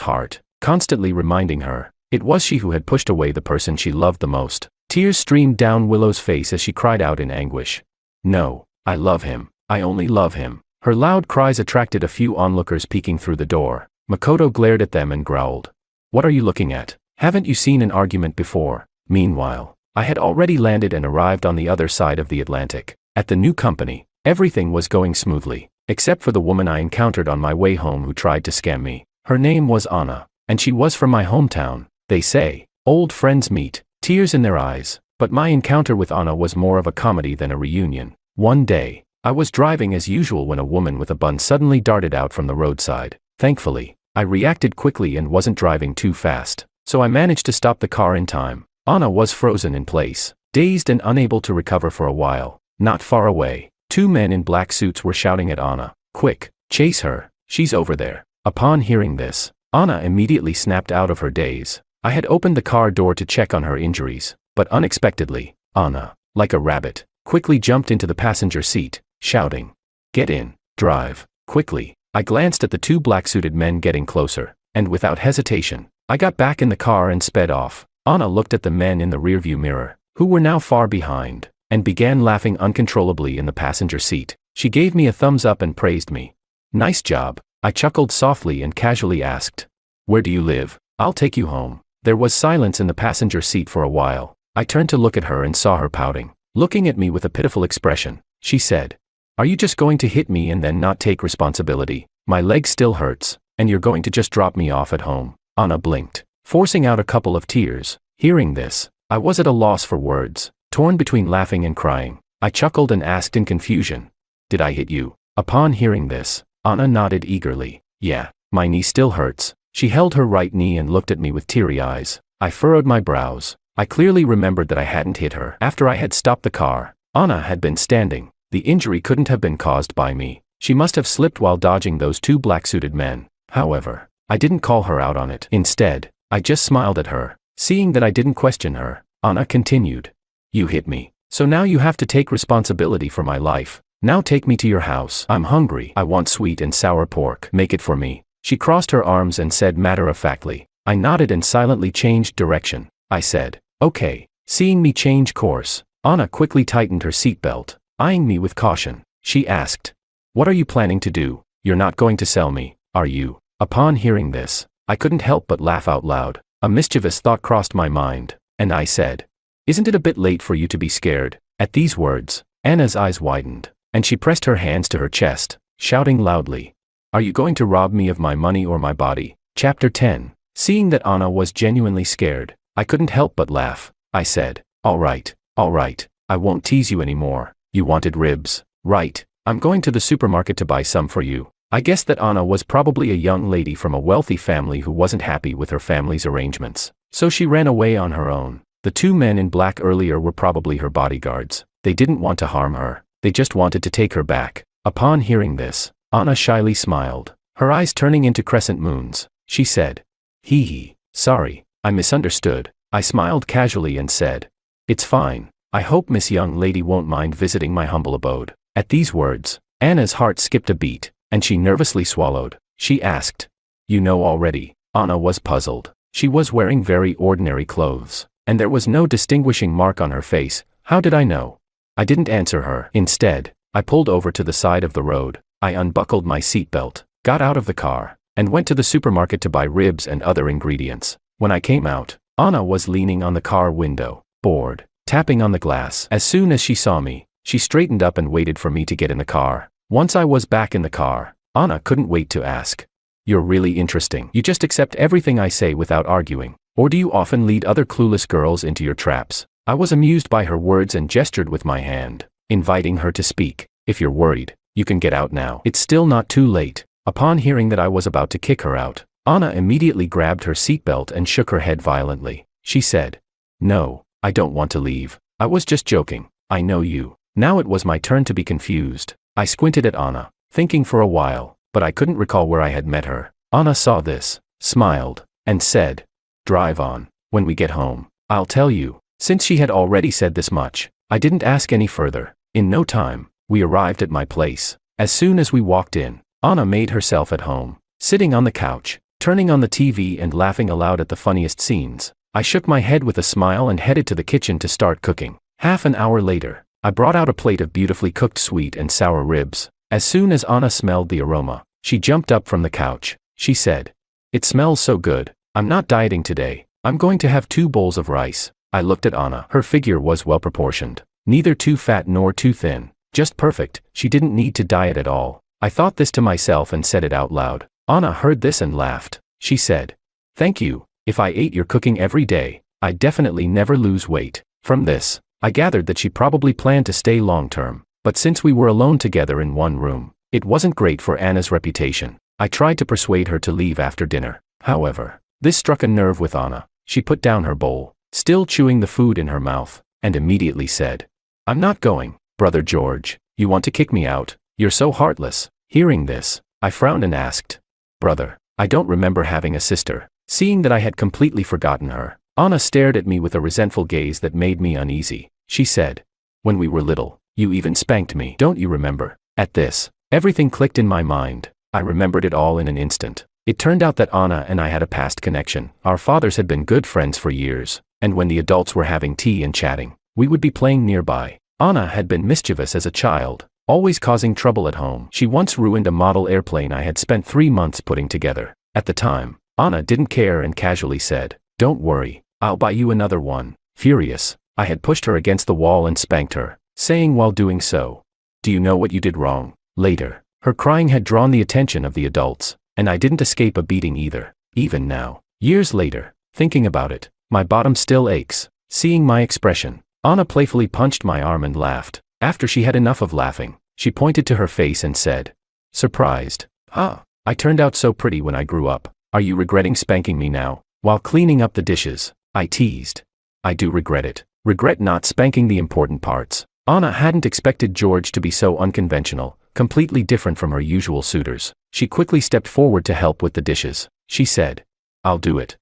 heart, constantly reminding her, it was she who had pushed away the person she loved the most. Tears streamed down Willow's face as she cried out in anguish. "No, I love him. I only love him." Her loud cries attracted a few onlookers peeking through the door. Makoto glared at them and growled, "What are you looking at? Haven't you seen an argument before?" Meanwhile, I had already landed and arrived on the other side of the Atlantic. At the new company, everything was going smoothly, except for the woman I encountered on my way home who tried to scam me. Her name was Anna, and she was from my hometown. They say, old friends meet, tears in their eyes, but my encounter with Anna was more of a comedy than a reunion. One day, I was driving as usual when a woman with a bun suddenly darted out from the roadside. Thankfully, I reacted quickly and wasn't driving too fast, so I managed to stop the car in time. Anna was frozen in place, dazed and unable to recover for a while. Not far away, two men in black suits were shouting at Anna, "Quick, chase her, she's over there." Upon hearing this, Anna immediately snapped out of her daze. I had opened the car door to check on her injuries, but unexpectedly, Anna, like a rabbit, quickly jumped into the passenger seat, shouting, "Get in, drive, quickly." I glanced at the two black-suited men getting closer, and without hesitation, I got back in the car and sped off. Anna looked at the men in the rearview mirror, who were now far behind, and began laughing uncontrollably in the passenger seat. She gave me a thumbs up and praised me. "Nice job." I chuckled softly and casually asked, "Where do you live? I'll take you home." There was silence in the passenger seat for a while. I turned to look at her and saw her pouting, looking at me with a pitiful expression. She said, "Are you just going to hit me and then not take responsibility? My leg still hurts, and you're going to just drop me off at home?" Anna blinked, forcing out a couple of tears. Hearing this, I was at a loss for words, torn between laughing and crying. I chuckled and asked in confusion, "Did I hit you?" Upon hearing this, Anna nodded eagerly. "Yeah, my knee still hurts." She held her right knee and looked at me with teary eyes. I furrowed my brows. I clearly remembered that I hadn't hit her. After I had stopped the car, Anna had been standing. The injury couldn't have been caused by me. She must have slipped while dodging those two black-suited men. However, I didn't call her out on it. Instead, I just smiled at her. Seeing that I didn't question her, Anna continued, "You hit me, so now you have to take responsibility for my life. Now take me to your house. I'm hungry. I want sweet and sour pork. Make it for me." She crossed her arms and said matter-of-factly. I nodded and silently changed direction. I said, "Okay." Seeing me change course, Anna quickly tightened her seatbelt, eyeing me with caution. She asked, "What are you planning to do? You're not going to sell me, are you?" Upon hearing this, I couldn't help but laugh out loud. A mischievous thought crossed my mind, and I said, "Isn't it a bit late for you to be scared?" At these words, Anna's eyes widened, and she pressed her hands to her chest, shouting loudly, "Are you going to rob me of my money or my body?" Chapter 10. Seeing that Anna was genuinely scared, I couldn't help but laugh. I said, all right, I won't tease you anymore. You wanted ribs, right? I'm going to the supermarket to buy some for you." I guessed that Anna was probably a young lady from a wealthy family who wasn't happy with her family's arrangements, so she ran away on her own. The two men in black earlier were probably her bodyguards. They didn't want to harm her, they just wanted to take her back. Upon hearing this, Anna shyly smiled, her eyes turning into crescent moons. She said, Hee hee, sorry, I misunderstood." I smiled casually and said, "It's fine. I hope Miss Young Lady won't mind visiting my humble abode." At these words, Anna's heart skipped a beat, and she nervously swallowed. She asked, "You know already?" Anna was puzzled. She was wearing very ordinary clothes, and there was no distinguishing mark on her face. How did I know? I didn't answer her. Instead, I pulled over to the side of the road. I unbuckled my seatbelt, got out of the car, and went to the supermarket to buy ribs and other ingredients. When I came out, Anna was leaning on the car window, bored, tapping on the glass. As soon as she saw me, she straightened up and waited for me to get in the car. Once I was back in the car, Anna couldn't wait to ask, "You're really interesting. You just accept everything I say without arguing, or do you often lead other clueless girls into your traps?" I was amused by her words and gestured with my hand, inviting her to speak. "If you're worried, you can get out now. It's still not too late." Upon hearing that I was about to kick her out, Anna immediately grabbed her seatbelt and shook her head violently. She said, "No, I don't want to leave. I was just joking. I know you." Now it was my turn to be confused. I squinted at Anna, thinking for a while, but I couldn't recall where I had met her. Anna saw this, smiled, and said, "Drive on. When we get home, I'll tell you." Since she had already said this much, I didn't ask any further. In no time, we arrived at my place. As soon as we walked in, Anna made herself at home, sitting on the couch, turning on the TV and laughing aloud at the funniest scenes. I shook my head with a smile and headed to the kitchen to start cooking. Half an hour later, I brought out a plate of beautifully cooked sweet and sour ribs. As soon as Anna smelled the aroma, she jumped up from the couch. She said, "It smells so good. I'm not dieting today. I'm going to have 2 bowls of rice." I looked at Anna. Her figure was well proportioned, neither too fat nor too thin, just perfect. She didn't need to diet at all. I thought this to myself and said it out loud. Anna heard this and laughed. She said, "Thank you. If I ate your cooking every day, I'd definitely never lose weight." From this, I gathered that she probably planned to stay long term, but since we were alone together in one room, it wasn't great for Anna's reputation. I tried to persuade her to leave after dinner. However, this struck a nerve with Anna. She put down her bowl, still chewing the food in her mouth, and immediately said, "I'm not going, Brother George. You want to kick me out? You're so heartless." Hearing this, I frowned and asked, "Brother, I don't remember having a sister." Seeing that I had completely forgotten her, Anna stared at me with a resentful gaze that made me uneasy. She said, "When we were little, you even spanked me. Don't you remember?" At this, everything clicked in my mind. I remembered it all in an instant. It turned out that Anna and I had a past connection. Our fathers had been good friends for years, and when the adults were having tea and chatting, we would be playing nearby. Anna had been mischievous as a child, always causing trouble at home. She once ruined a model airplane I had spent 3 months putting together. At the time, Anna didn't care and casually said, "Don't worry, I'll buy you another one." Furious, I had pushed her against the wall and spanked her, saying while doing so, "Do you know what you did wrong?" Later, her crying had drawn the attention of the adults, and I didn't escape a beating either. Even now, years later, thinking about it, my bottom still aches. Seeing my expression, Anna playfully punched my arm and laughed. After she had enough of laughing, she pointed to her face and said, "Surprised? Huh? I turned out so pretty when I grew up. Are you regretting spanking me now?" While cleaning up the dishes, I teased, "I do regret it. Regret not spanking the important parts." Anna hadn't expected George to be so unconventional, completely different from her usual suitors. She quickly stepped forward to help with the dishes. She said, I'll do it.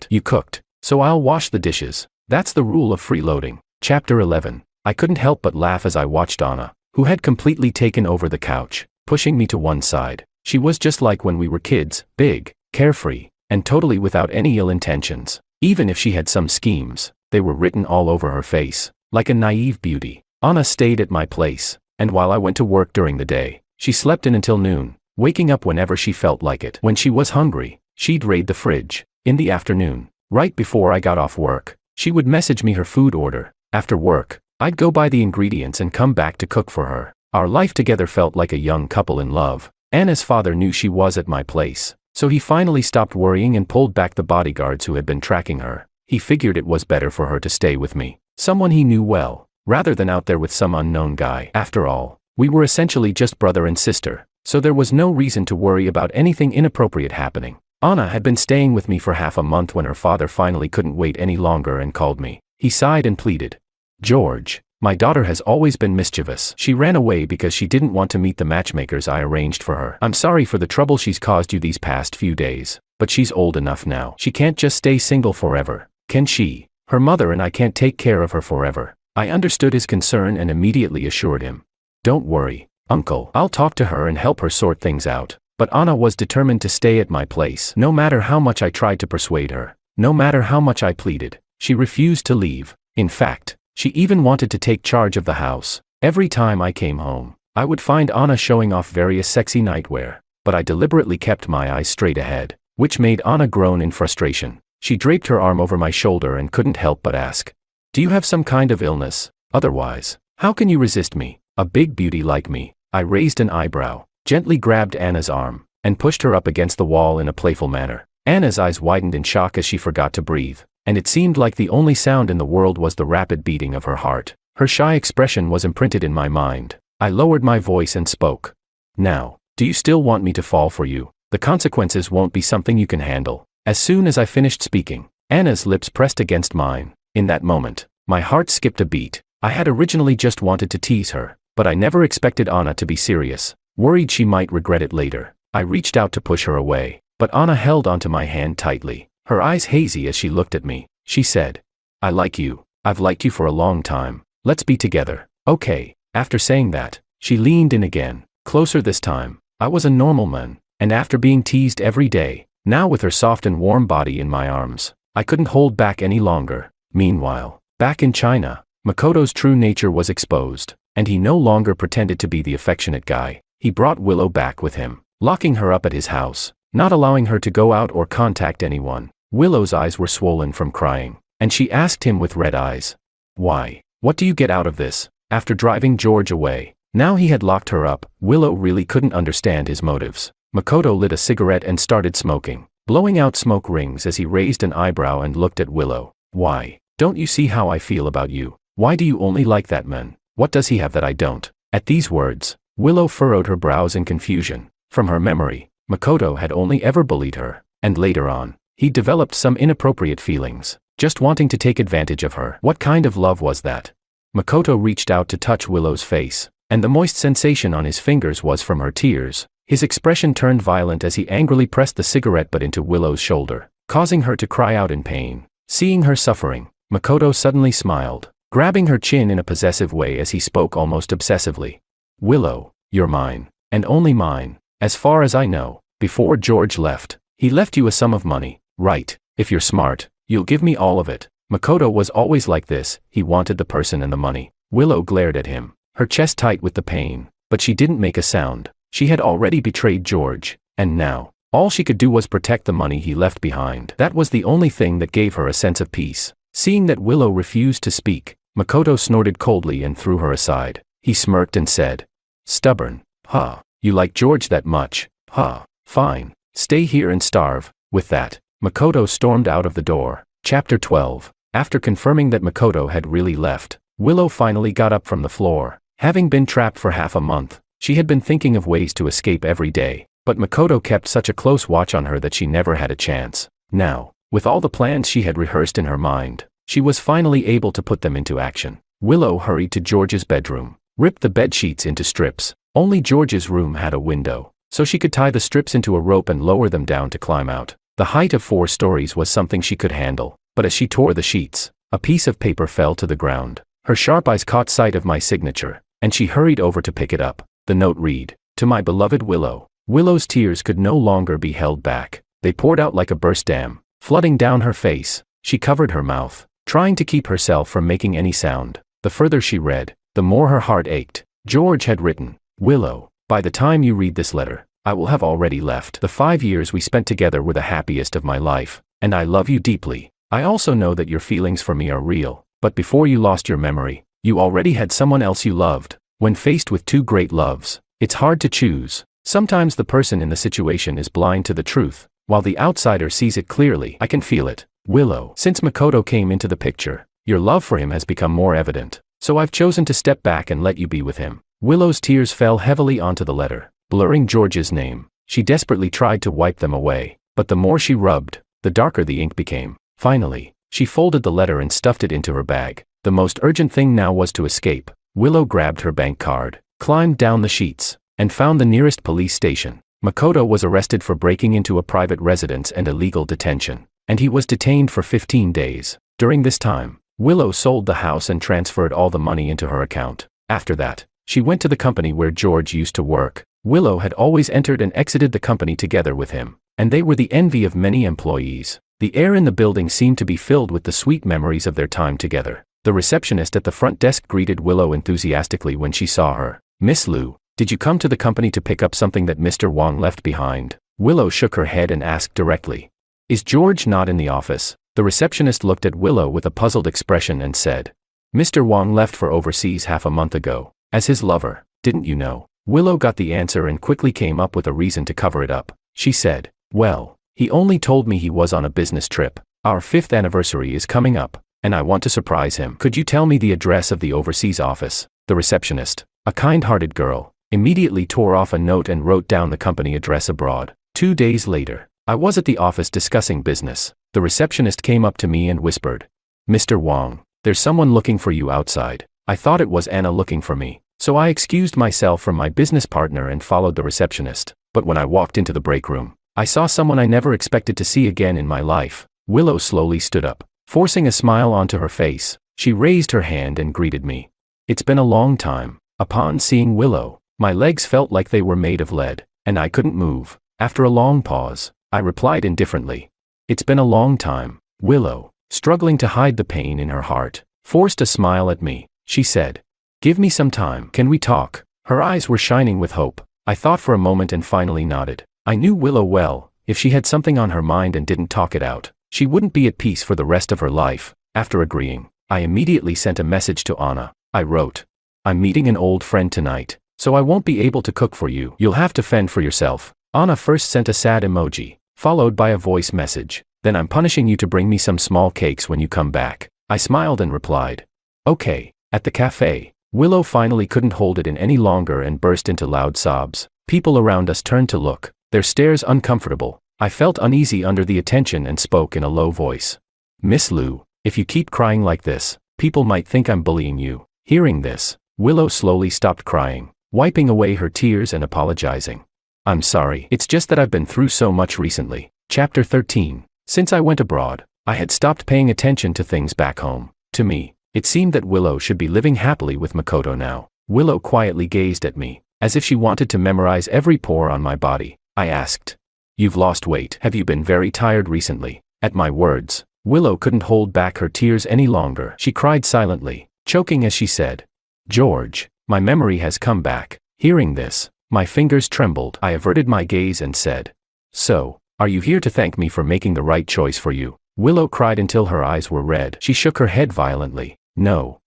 You cooked, so I'll wash the dishes. That's the rule of freeloading." Chapter 11. I couldn't help but laugh as I watched Anna, who had completely taken over the couch, pushing me to one side. She was just like when we were kids, big, carefree, and totally without any ill intentions. Even if she had some schemes, they were written all over her face, like a naive beauty. Anna stayed at my place, and while I went to work during the day, she slept in until noon, waking up whenever she felt like it. When she was hungry, she'd raid the fridge. In the afternoon, right before I got off work, she would message me her food order. After work, I'd go buy the ingredients and come back to cook for her. Our life together felt like a young couple in love. Anna's father knew she was at my place, so he finally stopped worrying and pulled back the bodyguards who had been tracking her. He figured it was better for her to stay with me, someone he knew well, rather than out there with some unknown guy. After all, we were essentially just brother and sister, so there was no reason to worry about anything inappropriate happening. Anna had been staying with me for half a month when her father finally couldn't wait any longer and called me. He sighed and pleaded, "George, my daughter has always been mischievous. She ran away because she didn't want to meet the matchmakers I arranged for her. I'm sorry for the trouble she's caused you these past few days, but she's old enough now. She can't just stay single forever, can she? Her mother and I can't take care of her forever." I understood his concern and immediately assured him, "Don't worry, Uncle. I'll talk to her and help her sort things out." But Anna was determined to stay at my place. No matter how much I tried to persuade her, no matter how much I pleaded, she refused to leave. In fact, she even wanted to take charge of the house. Every time I came home, I would find Anna showing off various sexy nightwear, but I deliberately kept my eyes straight ahead, which made Anna groan in frustration. She draped her arm over my shoulder and couldn't help but ask, "Do you have some kind of illness? Otherwise, how can you resist me, a big beauty like me?" I raised an eyebrow, gently grabbed Anna's arm, and pushed her up against the wall in a playful manner. Anna's eyes widened in shock as she forgot to breathe, and it seemed like the only sound in the world was the rapid beating of her heart. Her shy expression was imprinted in my mind. I lowered my voice and spoke. "Now, do you still want me to fall for you? The consequences won't be something you can handle. As soon as I finished speaking, Anna's lips pressed against mine. In that moment, my heart skipped a beat. I had originally just wanted to tease her, but I never expected Anna to be serious, worried she might regret it later. I reached out to push her away, but Anna held onto my hand tightly, her eyes hazy as she looked at me. She said, "I like you. I've liked you for a long time. Let's be together." Okay. After saying that, she leaned in again, closer this time. I was a normal man, and after being teased every day, now with her soft and warm body in my arms, I couldn't hold back any longer. Meanwhile, back in China, Makoto's true nature was exposed, and he no longer pretended to be the affectionate guy. He brought Willow back with him, locking her up at his house, not allowing her to go out or contact anyone. Willow's eyes were swollen from crying, and she asked him with red eyes, "Why? What do you get out of this?" After driving George away, now he had locked her up. Willow really couldn't understand his motives. Makoto lit a cigarette and started smoking, blowing out smoke rings as he raised an eyebrow and looked at Willow. "Why? Don't you see how I feel about you? Why do you only like that man? What does he have that I don't?" At these words, Willow furrowed her brows in confusion. From her memory, Makoto had only ever bullied her, and later on, he developed some inappropriate feelings, just wanting to take advantage of her. What kind of love was that? Makoto reached out to touch Willow's face, and the moist sensation on his fingers was from her tears. His expression turned violent as he angrily pressed the cigarette butt into Willow's shoulder, causing her to cry out in pain. Seeing her suffering, Makoto suddenly smiled, grabbing her chin in a possessive way as he spoke almost obsessively. "Willow, you're mine, and only mine. As far as I know, before George left, he left you a sum of money, right? If you're smart, you'll give me all of it." Makoto was always like this. He wanted the person and the money. Willow glared at him, her chest tight with the pain, but she didn't make a sound. She had already betrayed George, and now, all she could do was protect the money he left behind. That was the only thing that gave her a sense of peace. Seeing that Willow refused to speak, Makoto snorted coldly and threw her aside. He smirked and said, "Stubborn, huh? You like George that much, huh? Fine, stay here and starve." With that, Makoto stormed out of the door. Chapter 12. After confirming that Makoto had really left, Willow finally got up from the floor. Having been trapped for half a month, she had been thinking of ways to escape every day, but Makoto kept such a close watch on her that she never had a chance. Now, with all the plans she had rehearsed in her mind, she was finally able to put them into action. Willow hurried to George's bedroom, ripped the bed sheets into strips. Only George's room had a window, so she could tie the strips into a rope and lower them down to climb out. The height of 4 stories was something she could handle, but as she tore the sheets, a piece of paper fell to the ground. Her sharp eyes caught sight of my signature, and she hurried over to pick it up. The note read, "To my beloved Willow." Willow's tears could no longer be held back. They poured out like a burst dam, flooding down her face. She covered her mouth, trying to keep herself from making any sound. The further she read, the more her heart ached. George had written, "Willow, by the time you read this letter, I will have already left. The 5 years we spent together were the happiest of my life, and I love you deeply. I also know that your feelings for me are real, but before you lost your memory, you already had someone else you loved. When faced with 2 great loves, it's hard to choose. Sometimes the person in the situation is blind to the truth, while the outsider sees it clearly. I can feel it, Willow. Since Makoto came into the picture, your love for him has become more evident, so I've chosen to step back and let you be with him." Willow's tears fell heavily onto the letter, blurring George's name. She desperately tried to wipe them away, but the more she rubbed, the darker the ink became. Finally, she folded the letter and stuffed it into her bag. The most urgent thing now was to escape. Willow grabbed her bank card, climbed down the sheets, and found the nearest police station. Makoto was arrested for breaking into a private residence and illegal detention, and he was detained for 15 days. During this time, Willow sold the house and transferred all the money into her account. After that, she went to the company where George used to work. Willow had always entered and exited the company together with him, and they were the envy of many employees. The air in the building seemed to be filled with the sweet memories of their time together. The receptionist at the front desk greeted Willow enthusiastically when she saw her. "Miss Liu, did you come to the company to pick up something that Mr. Wang left behind?" Willow shook her head and asked directly, "Is George not in the office?" The receptionist looked at Willow with a puzzled expression and said, "Mr. Wang left for overseas half a month ago, as his lover, didn't you know?" Willow got the answer and quickly came up with a reason to cover it up. She said, "Well, he only told me he was on a business trip. Our 5th anniversary is coming up, and I want to surprise him. Could you tell me the address of the overseas office?" The receptionist, a kind-hearted girl, immediately tore off a note and wrote down the company address abroad. 2 days later, I was at the office discussing business. The receptionist came up to me and whispered, "Mr. Wong, there's someone looking for you outside." I thought it was Anna looking for me, so I excused myself from my business partner and followed the receptionist. But when I walked into the break room, I saw someone I never expected to see again in my life. Willow slowly stood up, forcing a smile onto her face. She raised her hand and greeted me. It's been a long time. Upon seeing Willow, my legs felt like they were made of lead, and I couldn't move. After a long pause, I replied indifferently, "It's been a long time." Willow, struggling to hide the pain in her heart, forced a smile at me. She said, "Give me some time. Can we talk?" Her eyes were shining with hope. I thought for a moment and finally nodded. I knew Willow well. If she had something on her mind and didn't talk it out, she wouldn't be at peace for the rest of her life. After agreeing, I immediately sent a message to Anna. I wrote, "I'm meeting an old friend tonight, so I won't be able to cook for you. You'll have to fend for yourself." Anna first sent a sad emoji, followed by a voice message. "Then I'm punishing you to bring me some small cakes when you come back." I smiled and replied, "Okay." At the cafe, Willow finally couldn't hold it in any longer and burst into loud sobs. People around us turned to look, their stares uncomfortable. I felt uneasy under the attention and spoke in a low voice. "Miss Liu, if you keep crying like this, people might think I'm bullying you." Hearing this, Willow slowly stopped crying, wiping away her tears and apologizing. "I'm sorry, it's just that I've been through so much recently." Chapter 13. Since I went abroad, I had stopped paying attention to things back home. To me, it seemed that Willow should be living happily with Makoto now. Willow quietly gazed at me, as if she wanted to memorize every pore on my body. I asked, "You've lost weight. Have you been very tired recently?" At my words, Willow couldn't hold back her tears any longer. She cried silently, choking as she said, "George, my memory has come back." Hearing this, my fingers trembled. I averted my gaze and said, "So, are you here to thank me for making the right choice for you?" Willow cried until her eyes were red. She shook her head violently. No,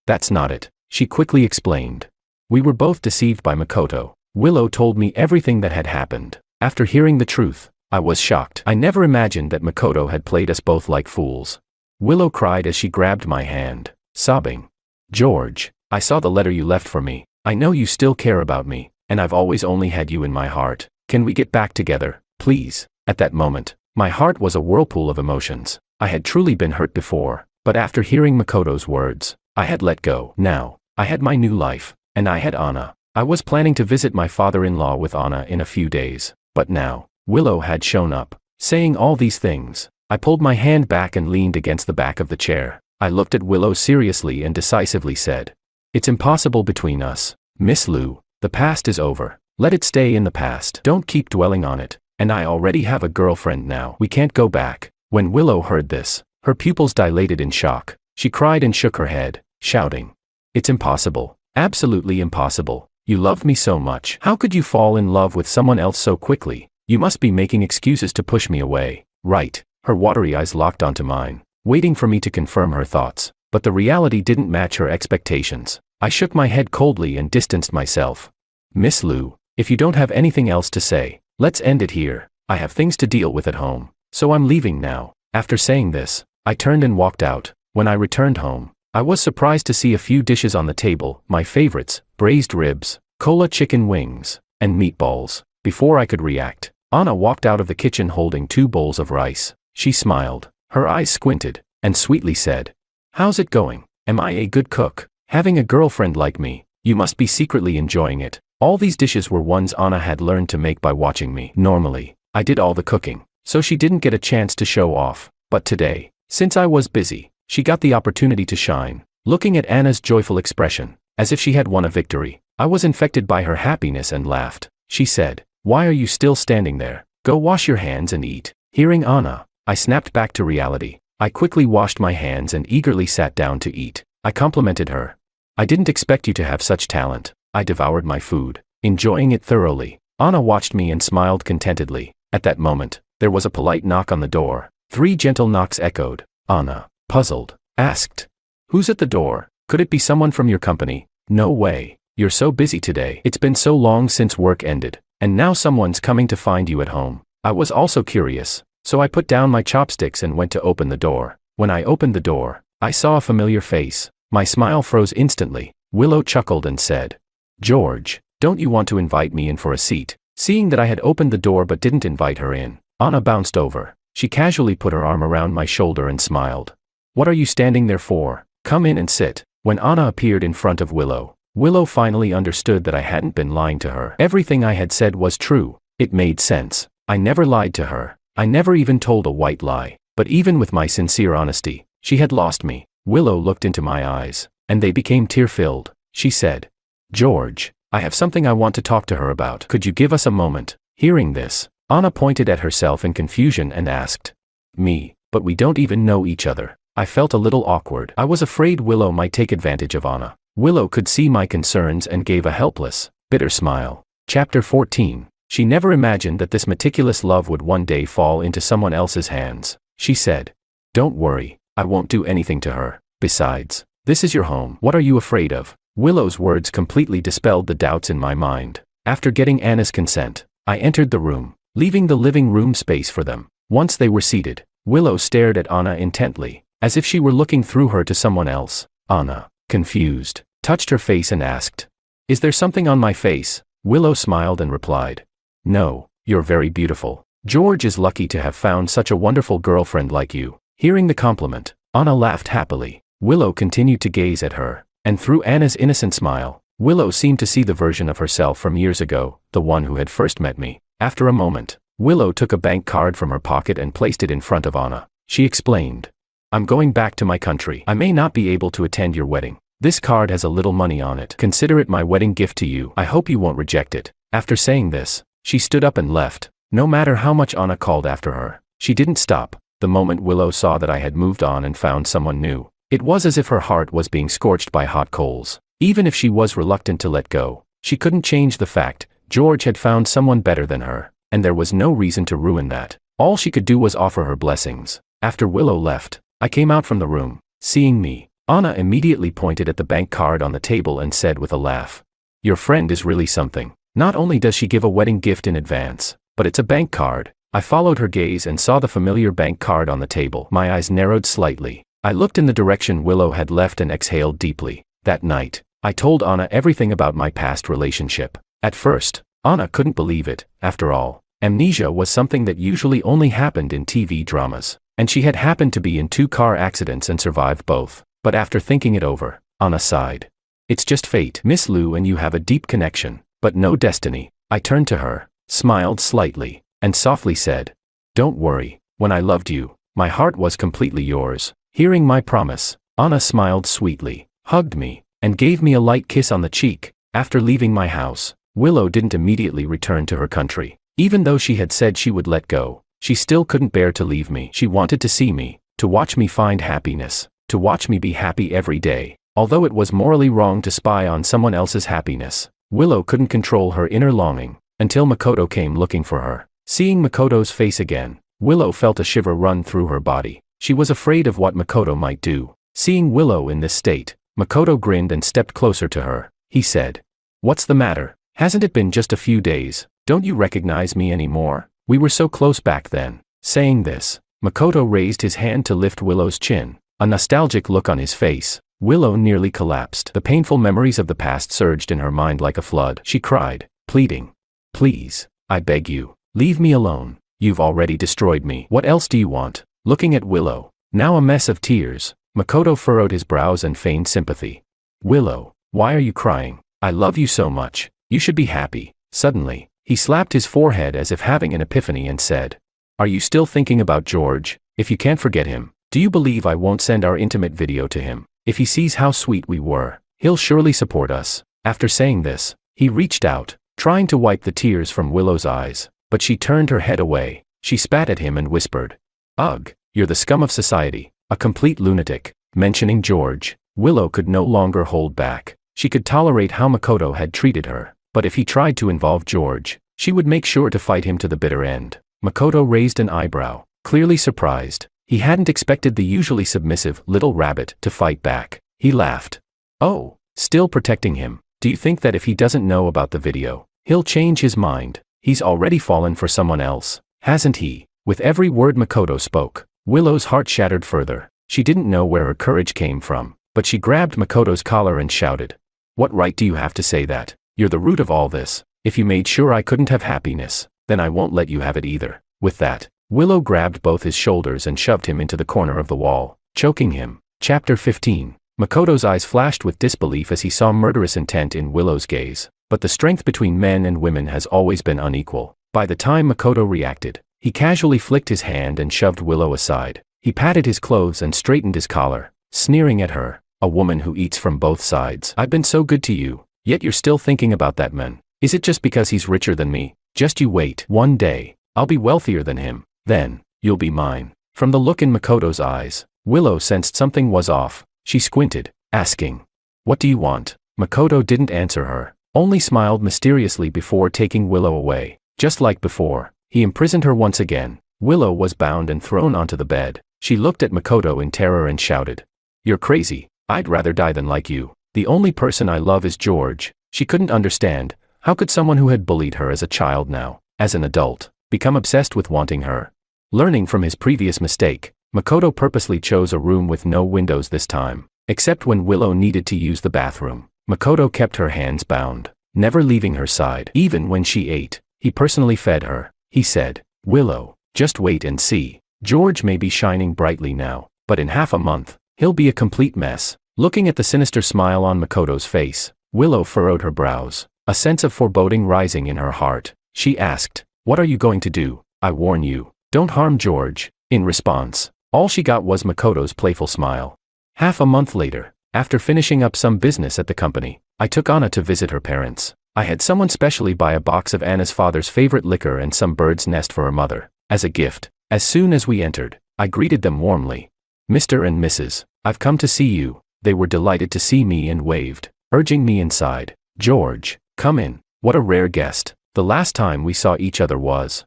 that's not it," she quickly explained. "We were both deceived by Makoto. Willow told me everything that had happened. After hearing the truth, I was shocked. I never imagined that Makoto had played us both like fools." Willow cried as she grabbed my hand, sobbing. "George, I saw the letter you left for me. I know you still care about me, and I've always only had you in my heart. Can we get back together, please?" At that moment, my heart was a whirlpool of emotions. I had truly been hurt before, but after hearing Makoto's words, I had let go. Now, I had my new life, and I had Anna. I was planning to visit my father-in-law with Anna in a few days, but now, Willow had shown up. Saying all these things, I pulled my hand back and leaned against the back of the chair. I looked at Willow seriously and decisively said, "It's impossible between us. Miss Liu, the past is over. Let it stay in the past. Don't keep dwelling on it. And I already have a girlfriend now. We can't go back." When Willow heard this, her pupils dilated in shock. She cried and shook her head, shouting, "It's impossible. Absolutely impossible. You loved me so much. How could you fall in love with someone else so quickly? You must be making excuses to push me away, right?" Her watery eyes locked onto mine, waiting for me to confirm her thoughts, but the reality didn't match her expectations. I shook my head coldly and distanced myself. "Miss Liu, if you don't have anything else to say, let's end it here. I have things to deal with at home, so I'm leaving now." After saying this, I turned and walked out. When I returned home, I was surprised to see a few dishes on the table, my favorites: braised ribs, cola chicken wings, and meatballs. Before I could react, Anna walked out of the kitchen holding 2 bowls of rice. She smiled, her eyes squinted, and sweetly said, "How's it going? Am I a good cook? Having a girlfriend like me, you must be secretly enjoying it." All these dishes were ones Anna had learned to make by watching me. Normally, I did all the cooking, so she didn't get a chance to show off. But today, since I was busy, she got the opportunity to shine. Looking at Anna's joyful expression, as if she had won a victory, I was infected by her happiness and laughed. She said, "Why are you still standing there? Go wash your hands and eat." Hearing Anna, I snapped back to reality. I quickly washed my hands and eagerly sat down to eat. I complimented her. "I didn't expect you to have such talent." I devoured my food, enjoying it thoroughly. Anna watched me and smiled contentedly. At that moment, there was a polite knock on the door. 3 gentle knocks echoed. Anna, puzzled, asked, "Who's at the door? Could it be someone from your company?" "No way. You're so busy today. It's been so long since work ended, and now someone's coming to find you at home." I was also curious, so I put down my chopsticks and went to open the door. When I opened the door, I saw a familiar face. My smile froze instantly. Willow chuckled and said, "George, don't you want to invite me in for a seat?" Seeing that I had opened the door but didn't invite her in, Anna bounced over. She casually put her arm around my shoulder and smiled. "What are you standing there for? Come in and sit." When Anna appeared in front of Willow, Willow finally understood that I hadn't been lying to her. Everything I had said was true. It made sense. I never lied to her. I never even told a white lie. But even with my sincere honesty, she had lost me. Willow looked into my eyes, and they became tear-filled. She said, "George, I have something I want to talk to her about. Could you give us a moment?" Hearing this, Anna pointed at herself in confusion and asked, "Me, but we don't even know each other." I felt a little awkward. I was afraid Willow might take advantage of Anna. Willow could see my concerns and gave a helpless, bitter smile. Chapter 14. She never imagined that this meticulous love would one day fall into someone else's hands. She said, "Don't worry, I won't do anything to her. Besides, this is your home. What are you afraid of?" Willow's words completely dispelled the doubts in my mind. After getting Anna's consent, I entered the room, leaving the living room space for them. Once they were seated, Willow stared at Anna intently, as if she were looking through her to someone else. Anna, confused, touched her face and asked, "Is there something on my face?" Willow smiled and replied, "No, you're very beautiful. George is lucky to have found such a wonderful girlfriend like you." Hearing the compliment, Anna laughed happily. Willow continued to gaze at her, and through Anna's innocent smile, Willow seemed to see the version of herself from years ago, the one who had first met me. After a moment, Willow took a bank card from her pocket and placed it in front of Anna. She explained, "I'm going back to my country. I may not be able to attend your wedding. This card has a little money on it. Consider it my wedding gift to you. I hope you won't reject it." After saying this, she stood up and left. No matter how much Anna called after her, she didn't stop. The moment Willow saw that I had moved on and found someone new, it was as if her heart was being scorched by hot coals. Even if she was reluctant to let go, she couldn't change the fact George had found someone better than her, and there was no reason to ruin that. All she could do was offer her blessings. After Willow left, I came out from the room. Seeing me, Anna immediately pointed at the bank card on the table and said with a laugh, "Your friend is really something. Not only does she give a wedding gift in advance, but it's a bank card." I followed her gaze and saw the familiar bank card on the table. My eyes narrowed slightly. I looked in the direction Willow had left and exhaled deeply. That night, I told Anna everything about my past relationship. At first, Anna couldn't believe it. After all, amnesia was something that usually only happened in TV dramas, and she had happened to be in 2 car accidents and survived both. But after thinking it over, Anna sighed. "It's just fate. Miss Lou and you have a deep connection, but no destiny." I turned to her, smiled slightly, and softly said, "Don't worry, when I loved you, my heart was completely yours." Hearing my promise, Anna smiled sweetly, hugged me, and gave me a light kiss on the cheek. After leaving my house, Willow didn't immediately return to her country. Even though she had said she would let go, she still couldn't bear to leave me. She wanted to see me, to watch me find happiness, to watch me be happy every day. Although it was morally wrong to spy on someone else's happiness, Willow couldn't control her inner longing, until Makoto came looking for her. Seeing Makoto's face again, Willow felt a shiver run through her body. She was afraid of what Makoto might do. Seeing Willow in this state, Makoto grinned and stepped closer to her. He said, "What's the matter? Hasn't it been just a few days? Don't you recognize me anymore? We were so close back then." Saying this, Makoto raised his hand to lift Willow's chin. A nostalgic look on his face, Willow nearly collapsed. The painful memories of the past surged in her mind like a flood. She cried, pleading, "Please, I beg you, leave me alone. You've already destroyed me. What else do you want?" Looking at Willow, now a mess of tears, Makoto furrowed his brows and feigned sympathy. "Willow, why are you crying? I love you so much. You should be happy." Suddenly, he slapped his forehead as if having an epiphany and said, "Are you still thinking about George? If you can't forget him, do you believe I won't send our intimate video to him? If he sees how sweet we were, he'll surely support us." After saying this, he reached out, trying to wipe the tears from Willow's eyes, but she turned her head away. She spat at him and whispered, "Ugh, you're the scum of society, a complete lunatic." Mentioning George, Willow could no longer hold back. She could tolerate how Makoto had treated her, but if he tried to involve George, she would make sure to fight him to the bitter end. Makoto raised an eyebrow, clearly surprised. He hadn't expected the usually submissive little rabbit to fight back. He laughed. "Oh, still protecting him? Do you think that if he doesn't know about the video, he'll change his mind? He's already fallen for someone else, hasn't he?" With every word Makoto spoke, Willow's heart shattered further. She didn't know where her courage came from, but she grabbed Makoto's collar and shouted, "What right do you have to say that? You're the root of all this. If you made sure I couldn't have happiness, then I won't let you have it either." With that, Willow grabbed both his shoulders and shoved him into the corner of the wall, choking him. Chapter 15. Makoto's eyes flashed with disbelief as he saw murderous intent in Willow's gaze. But the strength between men and women has always been unequal. By the time Makoto reacted, he casually flicked his hand and shoved Willow aside. He patted his clothes and straightened his collar, sneering at her. "A woman who eats from both sides. I've been so good to you, yet you're still thinking about that man. Is it just because he's richer than me? Just you wait. One day, I'll be wealthier than him. Then, you'll be mine." From the look in Makoto's eyes, Willow sensed something was off. She squinted, asking, "What do you want?" Makoto didn't answer her, only smiled mysteriously before taking Willow away. Just like before, he imprisoned her once again. Willow was bound and thrown onto the bed. She looked at Makoto in terror and shouted, "You're crazy. I'd rather die than like you. The only person I love is George." She couldn't understand, how could someone who had bullied her as a child now, as an adult, become obsessed with wanting her? Learning from his previous mistake, Makoto purposely chose a room with no windows this time. Except when Willow needed to use the bathroom, Makoto kept her hands bound, never leaving her side. Even when she ate, he personally fed her. He said, "Willow, just wait and see. George may be shining brightly now, but in half a month, he'll be a complete mess." Looking at the sinister smile on Makoto's face, Willow furrowed her brows, a sense of foreboding rising in her heart. She asked, "What are you going to do? I warn you, don't harm George." In response, all she got was Makoto's playful smile. Half a month later, after finishing up some business at the company, I took Anna to visit her parents. I had someone specially buy a box of Anna's father's favorite liquor and some bird's nest for her mother, as a gift. As soon as we entered, I greeted them warmly. "Mr. and Mrs., I've come to see you." They were delighted to see me and waved, urging me inside. "George, come in. What a rare guest. The last time we saw each other was,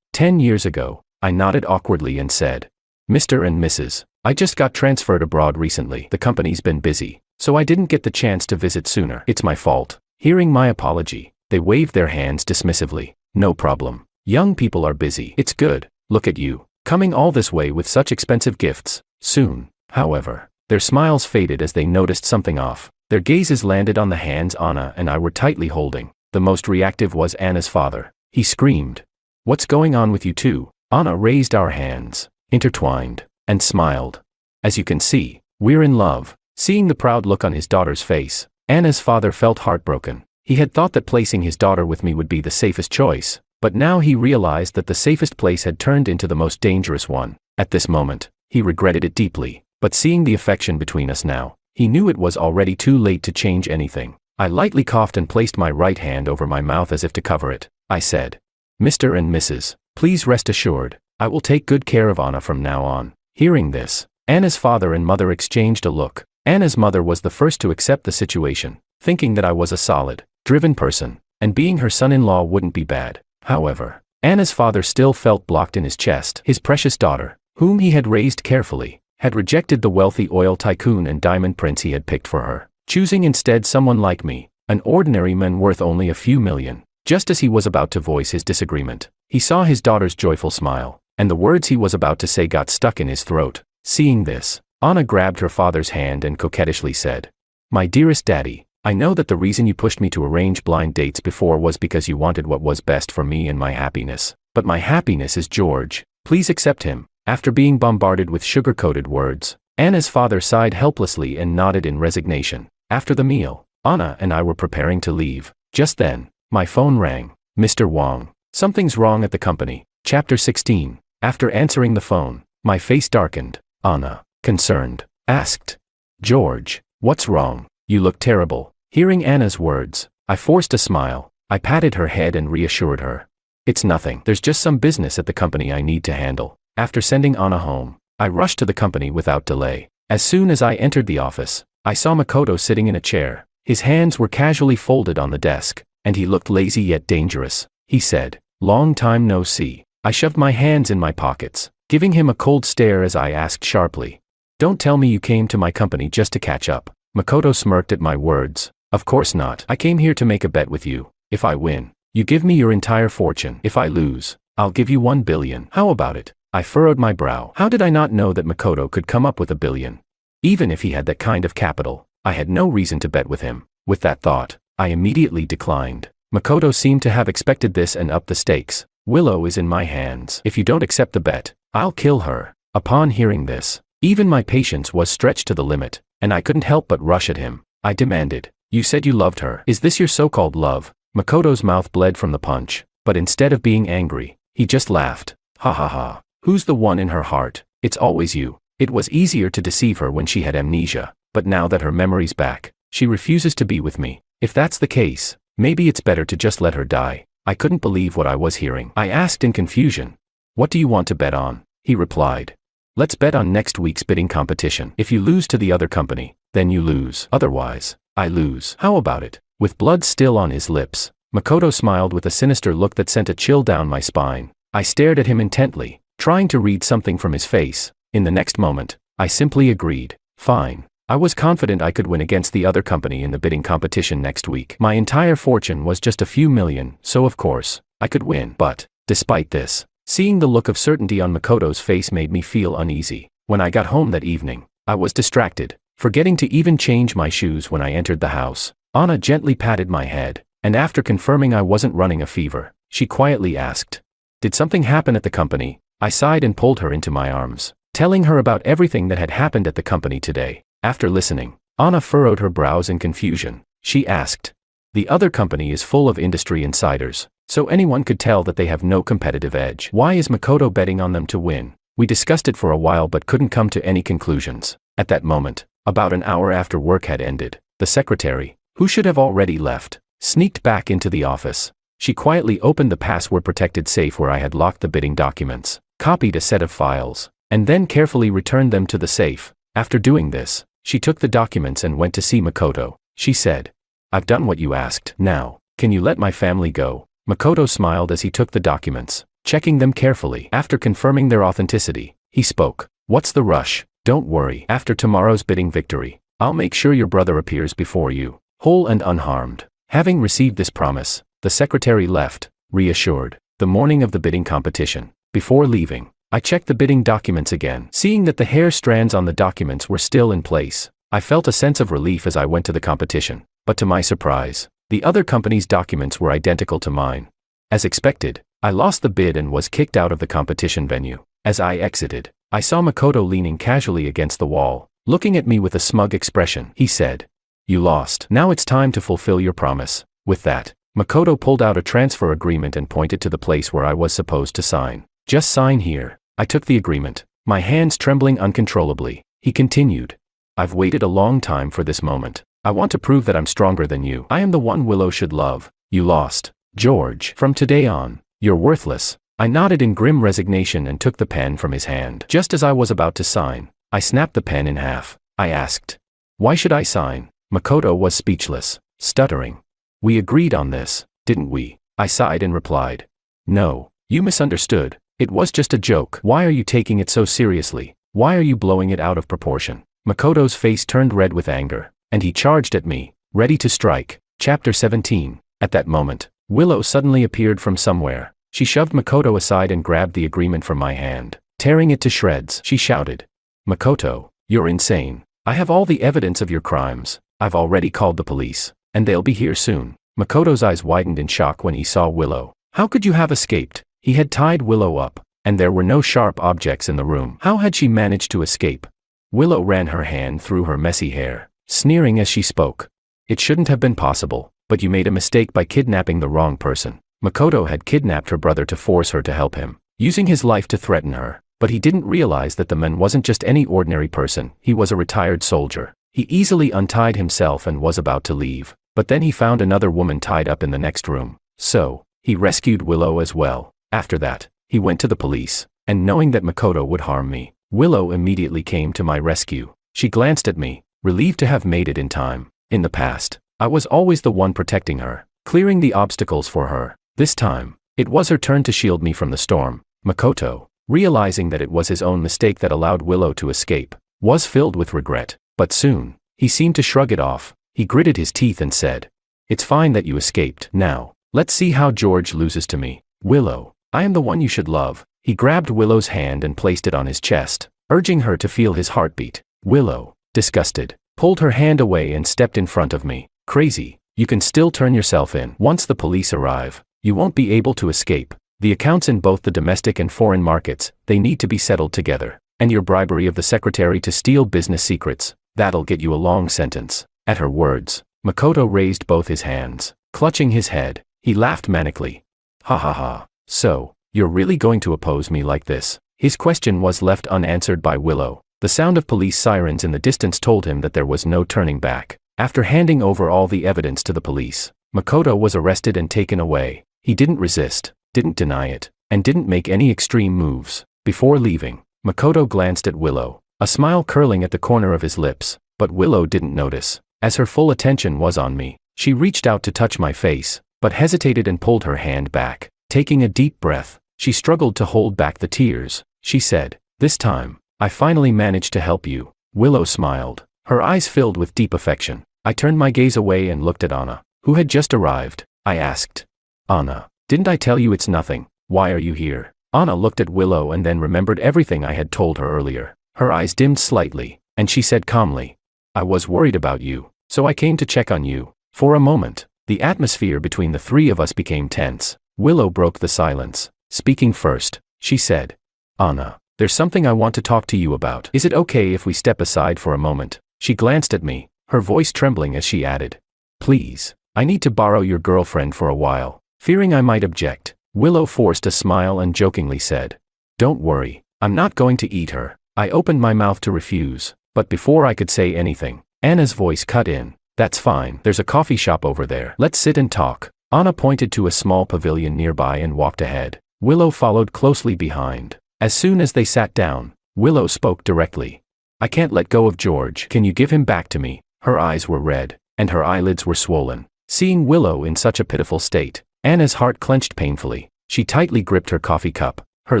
10 years ago?" I nodded awkwardly and said, "Mr. and Mrs., I just got transferred abroad recently. The company's been busy, so I didn't get the chance to visit sooner. It's my fault." Hearing my apology, they waved their hands dismissively. "No problem. Young people are busy. It's good. Look at you, coming all this way with such expensive gifts." Soon, however, their smiles faded as they noticed something off. Their gazes landed on the hands Anna and I were tightly holding. The most reactive was Anna's father. He screamed, "What's going on with you two?" Anna raised our hands, intertwined, and smiled. "As you can see, we're in love." Seeing the proud look on his daughter's face, Anna's father felt heartbroken. He had thought that placing his daughter with me would be the safest choice, but now he realized that the safest place had turned into the most dangerous one. At this moment, he regretted it deeply, but seeing the affection between us now, he knew it was already too late to change anything. I lightly coughed and placed my right hand over my mouth as if to cover it. I said, "Mr. and Mrs., please rest assured, I will take good care of Anna from now on." Hearing this, Anna's father and mother exchanged a look. Anna's mother was the first to accept the situation, thinking that I was a solid, driven person, and being her son-in-law wouldn't be bad. However, Anna's father still felt blocked in his chest. His precious daughter, whom he had raised carefully, had rejected the wealthy oil tycoon and diamond prince he had picked for her, choosing instead someone like me, an ordinary man worth only a few million. Just as he was about to voice his disagreement, he saw his daughter's joyful smile, and the words he was about to say got stuck in his throat. Seeing this, Anna grabbed her father's hand and coquettishly said, "My dearest daddy, I know that the reason you pushed me to arrange blind dates before was because you wanted what was best for me and my happiness. But my happiness is George. Please accept him." After being bombarded with sugar-coated words, Anna's father sighed helplessly and nodded in resignation. After the meal, Anna and I were preparing to leave. Just then, my phone rang. "Mr. Wong, something's wrong at the company." Chapter 16. After answering the phone, my face darkened. Anna, concerned, asked, "George, what's wrong? You look terrible." Hearing Anna's words, I forced a smile. I patted her head and reassured her. "It's nothing. There's just some business at the company I need to handle." After sending Anna home, I rushed to the company without delay. As soon as I entered the office, I saw Makoto sitting in a chair. His hands were casually folded on the desk, and he looked lazy yet dangerous. He said, "Long time no see." I shoved my hands in my pockets, giving him a cold stare as I asked sharply, "Don't tell me you came to my company just to catch up." Makoto smirked at my words. "Of course not. I came here to make a bet with you. If I win, you give me your entire fortune. If I lose, I'll give you 1 billion. How about it?" I furrowed my brow. How did I not know that Makoto could come up with 1 billion? Even if he had that kind of capital, I had no reason to bet with him. With that thought, I immediately declined. Makoto seemed to have expected this and upped the stakes. Willow is in my hands. If you don't accept the bet, I'll kill her. Upon hearing this, even my patience was stretched to the limit, and I couldn't help but rush at him. I demanded, "You said you loved her. Is this your so-called love?" Makoto's mouth bled from the punch, but instead of being angry, he just laughed. Ha ha ha. Who's the one in her heart? It's always you. It was easier to deceive her when she had amnesia, but now that her memory's back, she refuses to be with me. If that's the case, maybe it's better to just let her die. I couldn't believe what I was hearing. I asked in confusion. "What do you want to bet on?" He replied. "Let's bet on next week's bidding competition. If you lose to the other company, then you lose. Otherwise, I lose. How about it?" With blood still on his lips, Makoto smiled with a sinister look that sent a chill down my spine. I stared at him intently, trying to read something from his face. In the next moment, I simply agreed. Fine. I was confident I could win against the other company in the bidding competition next week. My entire fortune was just a few million, so of course, I could win. But, despite this, seeing the look of certainty on Makoto's face made me feel uneasy. When I got home that evening, I was distracted, forgetting to even change my shoes when I entered the house. Anna gently patted my head, and after confirming I wasn't running a fever, she quietly asked, "Did something happen at the company?" I sighed and pulled her into my arms, telling her about everything that had happened at the company today. After listening, Anna furrowed her brows in confusion. She asked, "The other company is full of industry insiders, so anyone could tell that they have no competitive edge. Why is Makoto betting on them to win?" We discussed it for a while but couldn't come to any conclusions. At that moment, about an hour after work had ended, the secretary, who should have already left, sneaked back into the office. She quietly opened the password-protected safe where I had locked the bidding documents, copied a set of files, and then carefully returned them to the safe. After doing this, she took the documents and went to see Makoto. She said, "I've done what you asked. Now, can you let my family go?" Makoto smiled as he took the documents, checking them carefully. After confirming their authenticity, he spoke. "What's the rush? Don't worry. After tomorrow's bidding victory, I'll make sure your brother appears before you, whole and unharmed." Having received this promise, the secretary left, reassured. The morning of the bidding competition, before leaving, I checked the bidding documents again. Seeing that the hair strands on the documents were still in place, I felt a sense of relief as I went to the competition. But to my surprise, the other company's documents were identical to mine. As expected, I lost the bid and was kicked out of the competition venue. As I exited, I saw Makoto leaning casually against the wall, looking at me with a smug expression. He said, "You lost. Now it's time to fulfill your promise." With that, Makoto pulled out a transfer agreement and pointed to the place where I was supposed to sign. "Just sign here." I took the agreement, my hands trembling uncontrollably. He continued, "I've waited a long time for this moment. I want to prove that I'm stronger than you. I am the one Willow should love. You lost, George. From today on, you're worthless." I nodded in grim resignation and took the pen from his hand. Just as I was about to sign, I snapped the pen in half. I asked, "Why should I sign?" Makoto was speechless, stuttering. "We agreed on this, didn't we?" I sighed and replied, "No, you misunderstood. It was just a joke. Why are you taking it so seriously? Why are you blowing it out of proportion?" Makoto's face turned red with anger, and he charged at me, ready to strike. Chapter 17. At that moment, Willow suddenly appeared from somewhere. She shoved Makoto aside and grabbed the agreement from my hand, tearing it to shreds. She shouted, "Makoto, you're insane. I have all the evidence of your crimes. I've already called the police, and they'll be here soon." Makoto's eyes widened in shock when he saw Willow. "How could you have escaped?" He had tied Willow up, and there were no sharp objects in the room. How had she managed to escape? Willow ran her hand through her messy hair, sneering as she spoke. "It shouldn't have been possible, but you made a mistake by kidnapping the wrong person." Makoto had kidnapped her brother to force her to help him, using his life to threaten her. But he didn't realize that the man wasn't just any ordinary person, he was a retired soldier. He easily untied himself and was about to leave, but then he found another woman tied up in the next room. So, he rescued Willow as well. After that, he went to the police, and knowing that Makoto would harm me, Willow immediately came to my rescue. She glanced at me, relieved to have made it in time. In the past, I was always the one protecting her, clearing the obstacles for her. This time, it was her turn to shield me from the storm. Makoto, realizing that it was his own mistake that allowed Willow to escape, was filled with regret. But soon, he seemed to shrug it off. He gritted his teeth and said, "It's fine that you escaped. Now, let's see how George loses to me. Willow, I am the one you should love." He grabbed Willow's hand and placed it on his chest, urging her to feel his heartbeat. Willow, disgusted, pulled her hand away and stepped in front of me. "Crazy. You can still turn yourself in. Once the police arrive, you won't be able to escape. The accounts in both the domestic and foreign markets, they need to be settled together. And your bribery of the secretary to steal business secrets, that'll get you a long sentence. At her words, Makoto raised both his hands, clutching his head. He laughed manically. Ha ha ha. So, you're really going to oppose me like this? His question was left unanswered by Willow. The sound of police sirens in the distance told him that there was no turning back. After handing over all the evidence to the police, Makoto was arrested and taken away. He didn't resist, didn't deny it, and didn't make any extreme moves. Before leaving, Makoto glanced at Willow, a smile curling at the corner of his lips, but Willow didn't notice. As her full attention was on me, she reached out to touch my face, but hesitated and pulled her hand back. Taking a deep breath, she struggled to hold back the tears. She said, "This time, I finally managed to help you." Willow smiled, her eyes filled with deep affection. I turned my gaze away and looked at Anna, who had just arrived. I asked, "Anna, didn't I tell you it's nothing? Why are you here?" Anna looked at Willow and then remembered everything I had told her earlier. Her eyes dimmed slightly, and she said calmly, "I was worried about you, so I came to check on you." For a moment, the atmosphere between the three of us became tense. Willow broke the silence. Speaking first, she said, "Anna, there's something I want to talk to you about. Is it okay if we step aside for a moment?" She glanced at me, her voice trembling as she added, "Please, I need to borrow your girlfriend for a while." Fearing I might object, Willow forced a smile and jokingly said, "Don't worry, I'm not going to eat her." I opened my mouth to refuse, but before I could say anything, Anna's voice cut in. "That's fine, there's a coffee shop over there. Let's sit and talk." Anna pointed to a small pavilion nearby and walked ahead. Willow followed closely behind. As soon as they sat down, Willow spoke directly. "I can't let go of George. Can you give him back to me?" Her eyes were red, and her eyelids were swollen. Seeing Willow in such a pitiful state, Anna's heart clenched painfully. She tightly gripped her coffee cup, her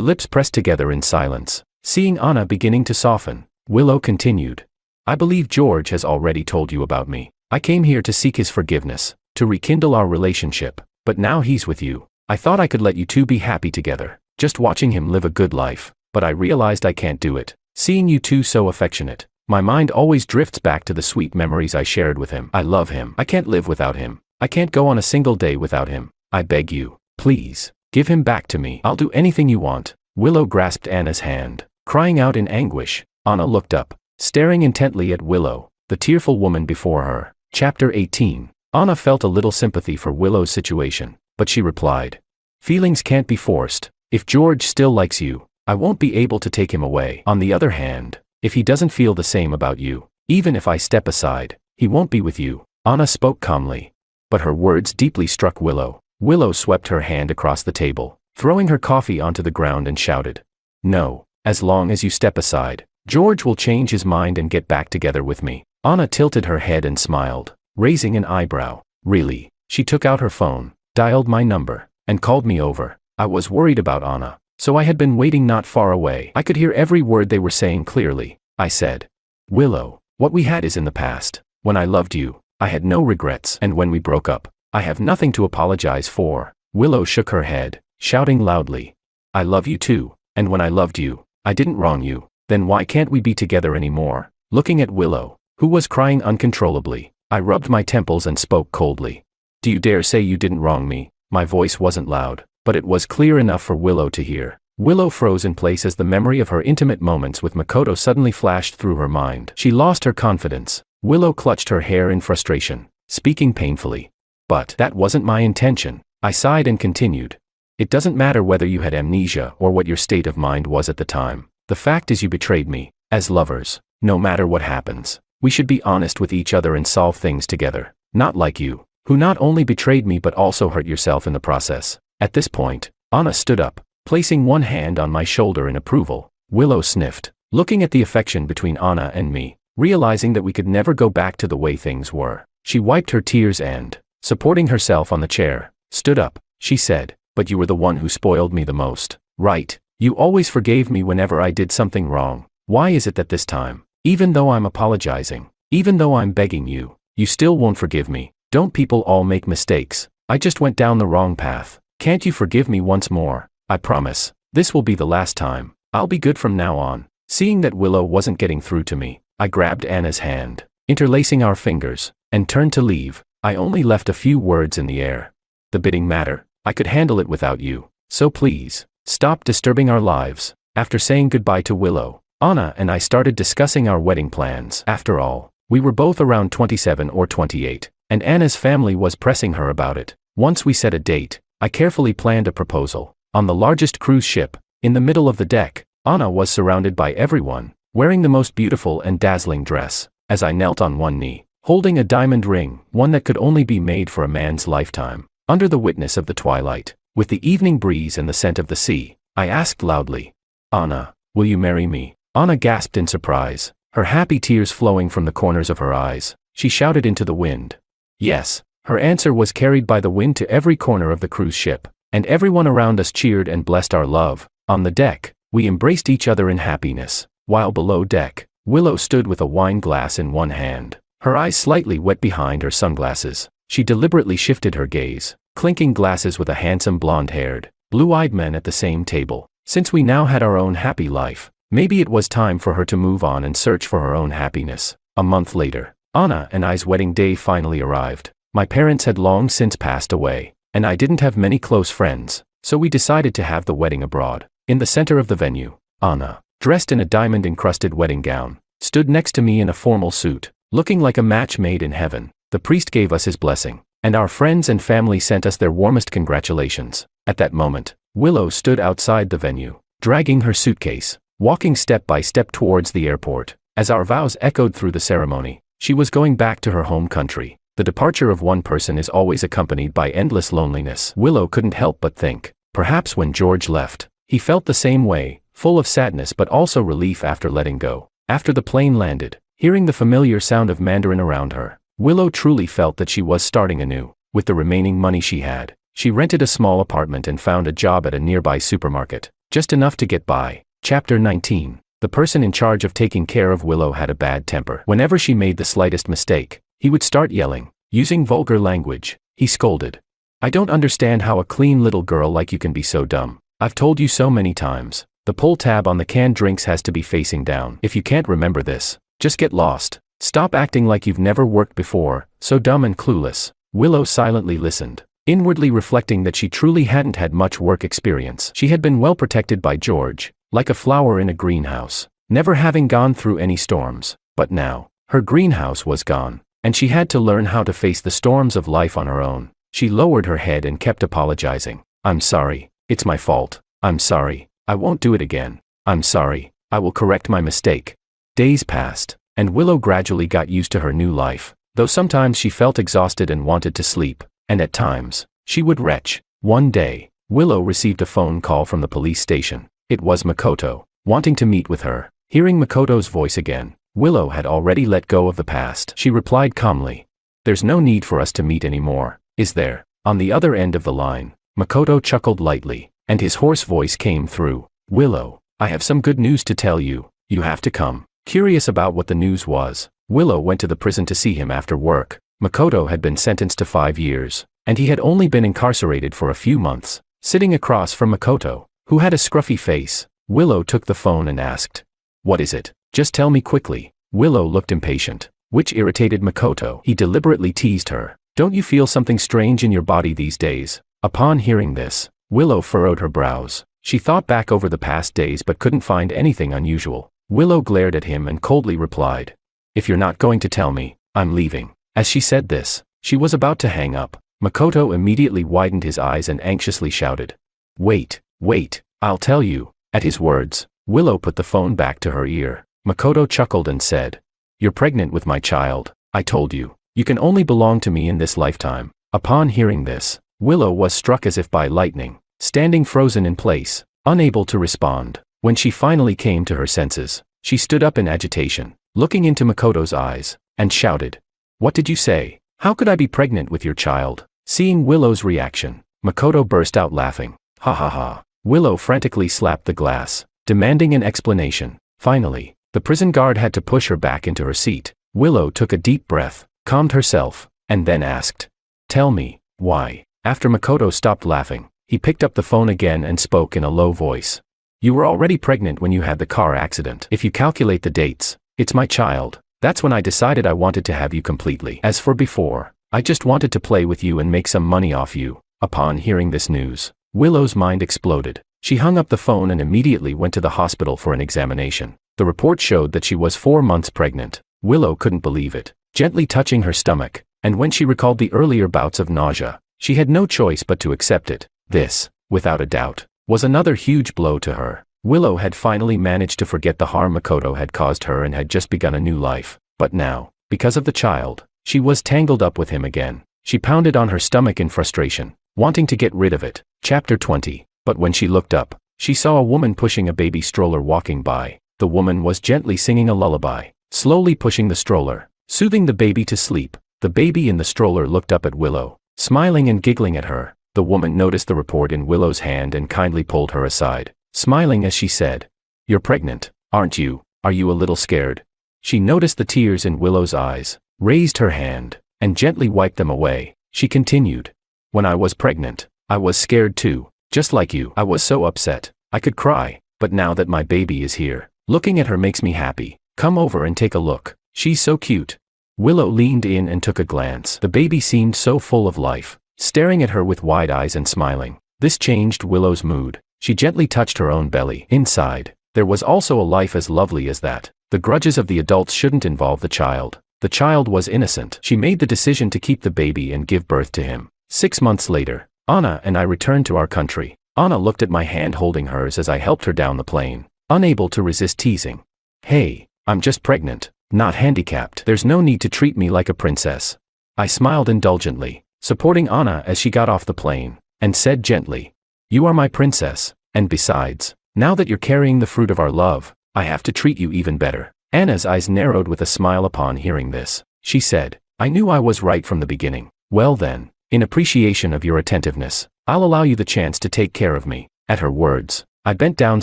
lips pressed together in silence. Seeing Anna beginning to soften, Willow continued, "I believe George has already told you about me. I came here to seek his forgiveness, to rekindle our relationship, but now he's with you. I thought I could let you two be happy together, just watching him live a good life, but I realized I can't do it. Seeing you two so affectionate, my mind always drifts back to the sweet memories I shared with him. I love him. I can't live without him. I can't go on a single day without him. I beg you, please, give him back to me. I'll do anything you want." Willow grasped Anna's hand, crying out in anguish. Anna looked up, staring intently at Willow, the tearful woman before her. Chapter 18. Anna felt a little sympathy for Willow's situation, but she replied, "Feelings can't be forced. If George still likes you, I won't be able to take him away. On the other hand, if he doesn't feel the same about you, even if I step aside, he won't be with you." Anna spoke calmly, but her words deeply struck Willow. Willow swept her hand across the table, throwing her coffee onto the ground and shouted, "No, as long as you step aside, George will change his mind and get back together with me." Anna tilted her head and smiled, raising an eyebrow. "Really?" She took out her phone, dialed my number, and called me over. I was worried about Anna, so I had been waiting not far away. I could hear every word they were saying clearly. I said, "Willow, what we had is in the past. When I loved you, I had no regrets, and when we broke up, I have nothing to apologize for." Willow shook her head, shouting loudly, "I love you too, and when I loved you, I didn't wrong you. Then why can't we be together anymore?" Looking at Willow, who was crying uncontrollably, I rubbed my temples and spoke coldly. "Do you dare say you didn't wrong me?" My voice wasn't loud, but it was clear enough for Willow to hear. Willow froze in place as the memory of her intimate moments with Makoto suddenly flashed through her mind. She lost her confidence. Willow clutched her hair in frustration, speaking painfully. "But that wasn't my intention." I sighed and continued. "It doesn't matter whether you had amnesia or what your state of mind was at the time. The fact is you betrayed me. As lovers, no matter what happens, we should be honest with each other and solve things together. Not like you, who not only betrayed me but also hurt yourself in the process." At this point, Anna stood up, placing one hand on my shoulder in approval. Willow sniffed, looking at the affection between Anna and me, realizing that we could never go back to the way things were. She wiped her tears and, supporting herself on the chair, stood up. She said, "But you were the one who spoiled me the most, right? You always forgave me whenever I did something wrong. Why is it that this time, even though I'm apologizing, even though I'm begging you, you still won't forgive me? Don't people all make mistakes? I just went down the wrong path. Can't you forgive me once more? I promise, this will be the last time. I'll be good from now on." Seeing that Willow wasn't getting through to me, I grabbed Anna's hand, interlacing our fingers, and turned to leave. I only left a few words in the air. The bidding matter. I could handle it without you. So please, stop disturbing our lives. After saying goodbye to Willow, Anna and I started discussing our wedding plans. After all, we were both around 27 or 28, and Anna's family was pressing her about it. Once we set a date, I carefully planned a proposal. On the largest cruise ship, in the middle of the deck, Anna was surrounded by everyone, wearing the most beautiful and dazzling dress. As I knelt on one knee, holding a diamond ring, one that could only be made for a man's lifetime, under the witness of the twilight, with the evening breeze and the scent of the sea, I asked loudly, "Anna, will you marry me?" Anna gasped in surprise, her happy tears flowing from the corners of her eyes. She shouted into the wind. Yes. Her answer was carried by the wind to every corner of the cruise ship, and everyone around us cheered and blessed our love. On the deck, we embraced each other in happiness, while below deck, Willow stood with a wine glass in one hand, her eyes slightly wet behind her sunglasses. She deliberately shifted her gaze, clinking glasses with a handsome blonde-haired, blue-eyed man at the same table. Since we now had our own happy life, maybe it was time for her to move on and search for her own happiness. A month later, Anna and I's wedding day finally arrived. My parents had long since passed away, and I didn't have many close friends, so we decided to have the wedding abroad. In the center of the venue, Anna, dressed in a diamond-encrusted wedding gown, stood next to me in a formal suit, looking like a match made in heaven. The priest gave us his blessing, and our friends and family sent us their warmest congratulations. At that moment, Willow stood outside the venue, dragging her suitcase, walking step by step towards the airport. As our vows echoed through the ceremony, she was going back to her home country. The departure of one person is always accompanied by endless loneliness. Willow couldn't help but think, perhaps when George left, he felt the same way, full of sadness but also relief after letting go. After the plane landed, hearing the familiar sound of Mandarin around her, Willow truly felt that she was starting anew. With the remaining money she had, she rented a small apartment and found a job at a nearby supermarket, just enough to get by. Chapter 19. The person in charge of taking care of Willow had a bad temper. Whenever she made the slightest mistake, he would start yelling, using vulgar language. He scolded. "I don't understand how a clean little girl like you can be so dumb. I've told you so many times. The pull tab on the canned drinks has to be facing down. If you can't remember this, just get lost. Stop acting like you've never worked before, so dumb and clueless." Willow silently listened, inwardly reflecting that she truly hadn't had much work experience. She had been well protected by George, like a flower in a greenhouse, never having gone through any storms. But now, her greenhouse was gone, and she had to learn how to face the storms of life on her own. She lowered her head and kept apologizing. "I'm sorry. It's my fault. I'm sorry. I won't do it again. I'm sorry. I will correct my mistake." Days passed, and Willow gradually got used to her new life, though sometimes she felt exhausted and wanted to sleep, and at times, she would retch. One day, Willow received a phone call from the police station. It was Makoto, wanting to meet with her. Hearing Makoto's voice again, Willow had already let go of the past. She replied calmly, "There's no need for us to meet anymore, is there?" On the other end of the line, Makoto chuckled lightly, and his hoarse voice came through. "Willow, I have some good news to tell you. You have to come." Curious about what the news was, Willow went to the prison to see him after work. Makoto had been sentenced to 5 years, and he had only been incarcerated for a few months. Sitting across from Makoto, who had a scruffy face, Willow took the phone and asked, "What is it? Just tell me quickly." Willow looked impatient, which irritated Makoto. He deliberately teased her. "Don't you feel something strange in your body these days?" Upon hearing this, Willow furrowed her brows. She thought back over the past days but couldn't find anything unusual. Willow glared at him and coldly replied, "If you're not going to tell me, I'm leaving." As she said this, she was about to hang up. Makoto immediately widened his eyes and anxiously shouted, Wait, I'll tell you." At his words, Willow put the phone back to her ear. Makoto chuckled and said, "You're pregnant with my child. I told you. You can only belong to me in this lifetime." Upon hearing this, Willow was struck as if by lightning, standing frozen in place, unable to respond. When she finally came to her senses, she stood up in agitation, looking into Makoto's eyes, and shouted, "What did you say? How could I be pregnant with your child?" Seeing Willow's reaction, Makoto burst out laughing. "Ha ha ha." Willow frantically slapped the glass, demanding an explanation. Finally, the prison guard had to push her back into her seat. Willow took a deep breath, calmed herself, and then asked, "Tell me, why?" After Makoto stopped laughing, he picked up the phone again and spoke in a low voice. "You were already pregnant when you had the car accident. If you calculate the dates, it's my child. That's when I decided I wanted to have you completely. As for before, I just wanted to play with you and make some money off you." Upon hearing this news, Willow's mind exploded. She hung up the phone and immediately went to the hospital for an examination. The report showed that she was 4 months pregnant. Willow couldn't believe it, gently touching her stomach, and when she recalled the earlier bouts of nausea, she had no choice but to accept it. This, without a doubt, was another huge blow to her. Willow had finally managed to forget the harm Makoto had caused her and had just begun a new life. But now, because of the child, she was tangled up with him again. She pounded on her stomach in frustration, wanting to get rid of it. Chapter 20. But when she looked up, she saw a woman pushing a baby stroller walking by. The woman was gently singing a lullaby, slowly pushing the stroller, soothing the baby to sleep. The baby in the stroller looked up at Willow, smiling and giggling at her. The woman noticed the report in Willow's hand and kindly pulled her aside, smiling as she said, "You're pregnant, aren't you? Are you a little scared?" She noticed the tears in Willow's eyes, raised her hand, and gently wiped them away. She continued, "When I was pregnant, I was scared too, just like you. I was so upset, I could cry, but now that my baby is here, looking at her makes me happy. Come over and take a look. She's so cute." Willow leaned in and took a glance. The baby seemed so full of life, staring at her with wide eyes and smiling. This changed Willow's mood. She gently touched her own belly. Inside, there was also a life as lovely as that. The grudges of the adults shouldn't involve the child. The child was innocent. She made the decision to keep the baby and give birth to him. 6 months later, Anna and I returned to our country. Anna looked at my hand holding hers as I helped her down the plane, unable to resist teasing. "Hey, I'm just pregnant, not handicapped. There's no need to treat me like a princess." I smiled indulgently, supporting Anna as she got off the plane, and said gently, "You are my princess, and besides, now that you're carrying the fruit of our love, I have to treat you even better." Anna's eyes narrowed with a smile upon hearing this. She said, "I knew I was right from the beginning. Well then, in appreciation of your attentiveness, I'll allow you the chance to take care of me." At her words, I bent down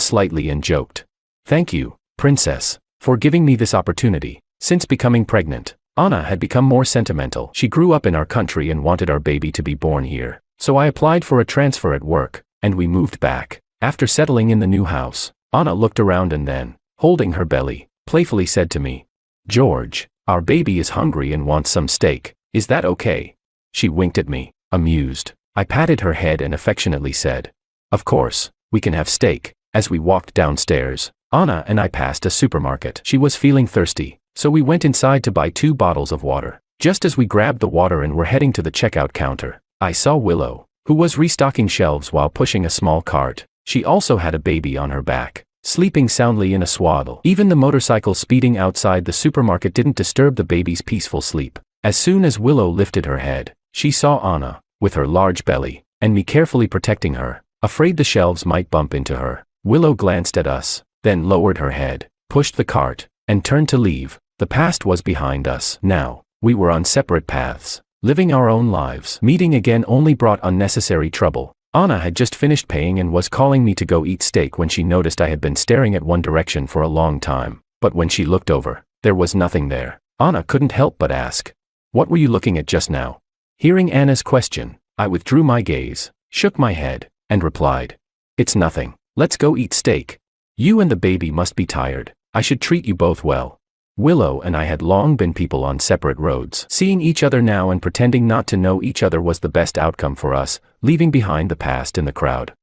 slightly and joked, "Thank you, princess, for giving me this opportunity." Since becoming pregnant, Anna had become more sentimental. She grew up in our country and wanted our baby to be born here. So I applied for a transfer at work, and we moved back. After settling in the new house, Anna looked around and then, holding her belly, playfully said to me, "George, our baby is hungry and wants some steak. Is that okay?" She winked at me, amused. I patted her head and affectionately said, "Of course, we can have steak." As we walked downstairs, Anna and I passed a supermarket. She was feeling thirsty, so we went inside to buy 2 bottles of water. Just as we grabbed the water and were heading to the checkout counter, I saw Willow, who was restocking shelves while pushing a small cart. She also had a baby on her back, sleeping soundly in a swaddle. Even the motorcycle speeding outside the supermarket didn't disturb the baby's peaceful sleep. As soon as Willow lifted her head, she saw Anna, with her large belly, and me carefully protecting her, afraid the shelves might bump into her. Willow glanced at us, then lowered her head, pushed the cart, and turned to leave. The past was behind us. Now, we were on separate paths, living our own lives. Meeting again only brought unnecessary trouble. Anna had just finished paying and was calling me to go eat steak when she noticed I had been staring at one direction for a long time. But when she looked over, there was nothing there. Anna couldn't help but ask, "What were you looking at just now?" Hearing Anna's question, I withdrew my gaze, shook my head, and replied, "It's nothing. Let's go eat steak. You and the baby must be tired. I should treat you both well." Willow and I had long been people on separate roads. Seeing each other now and pretending not to know each other was the best outcome for us, leaving behind the past in the crowd.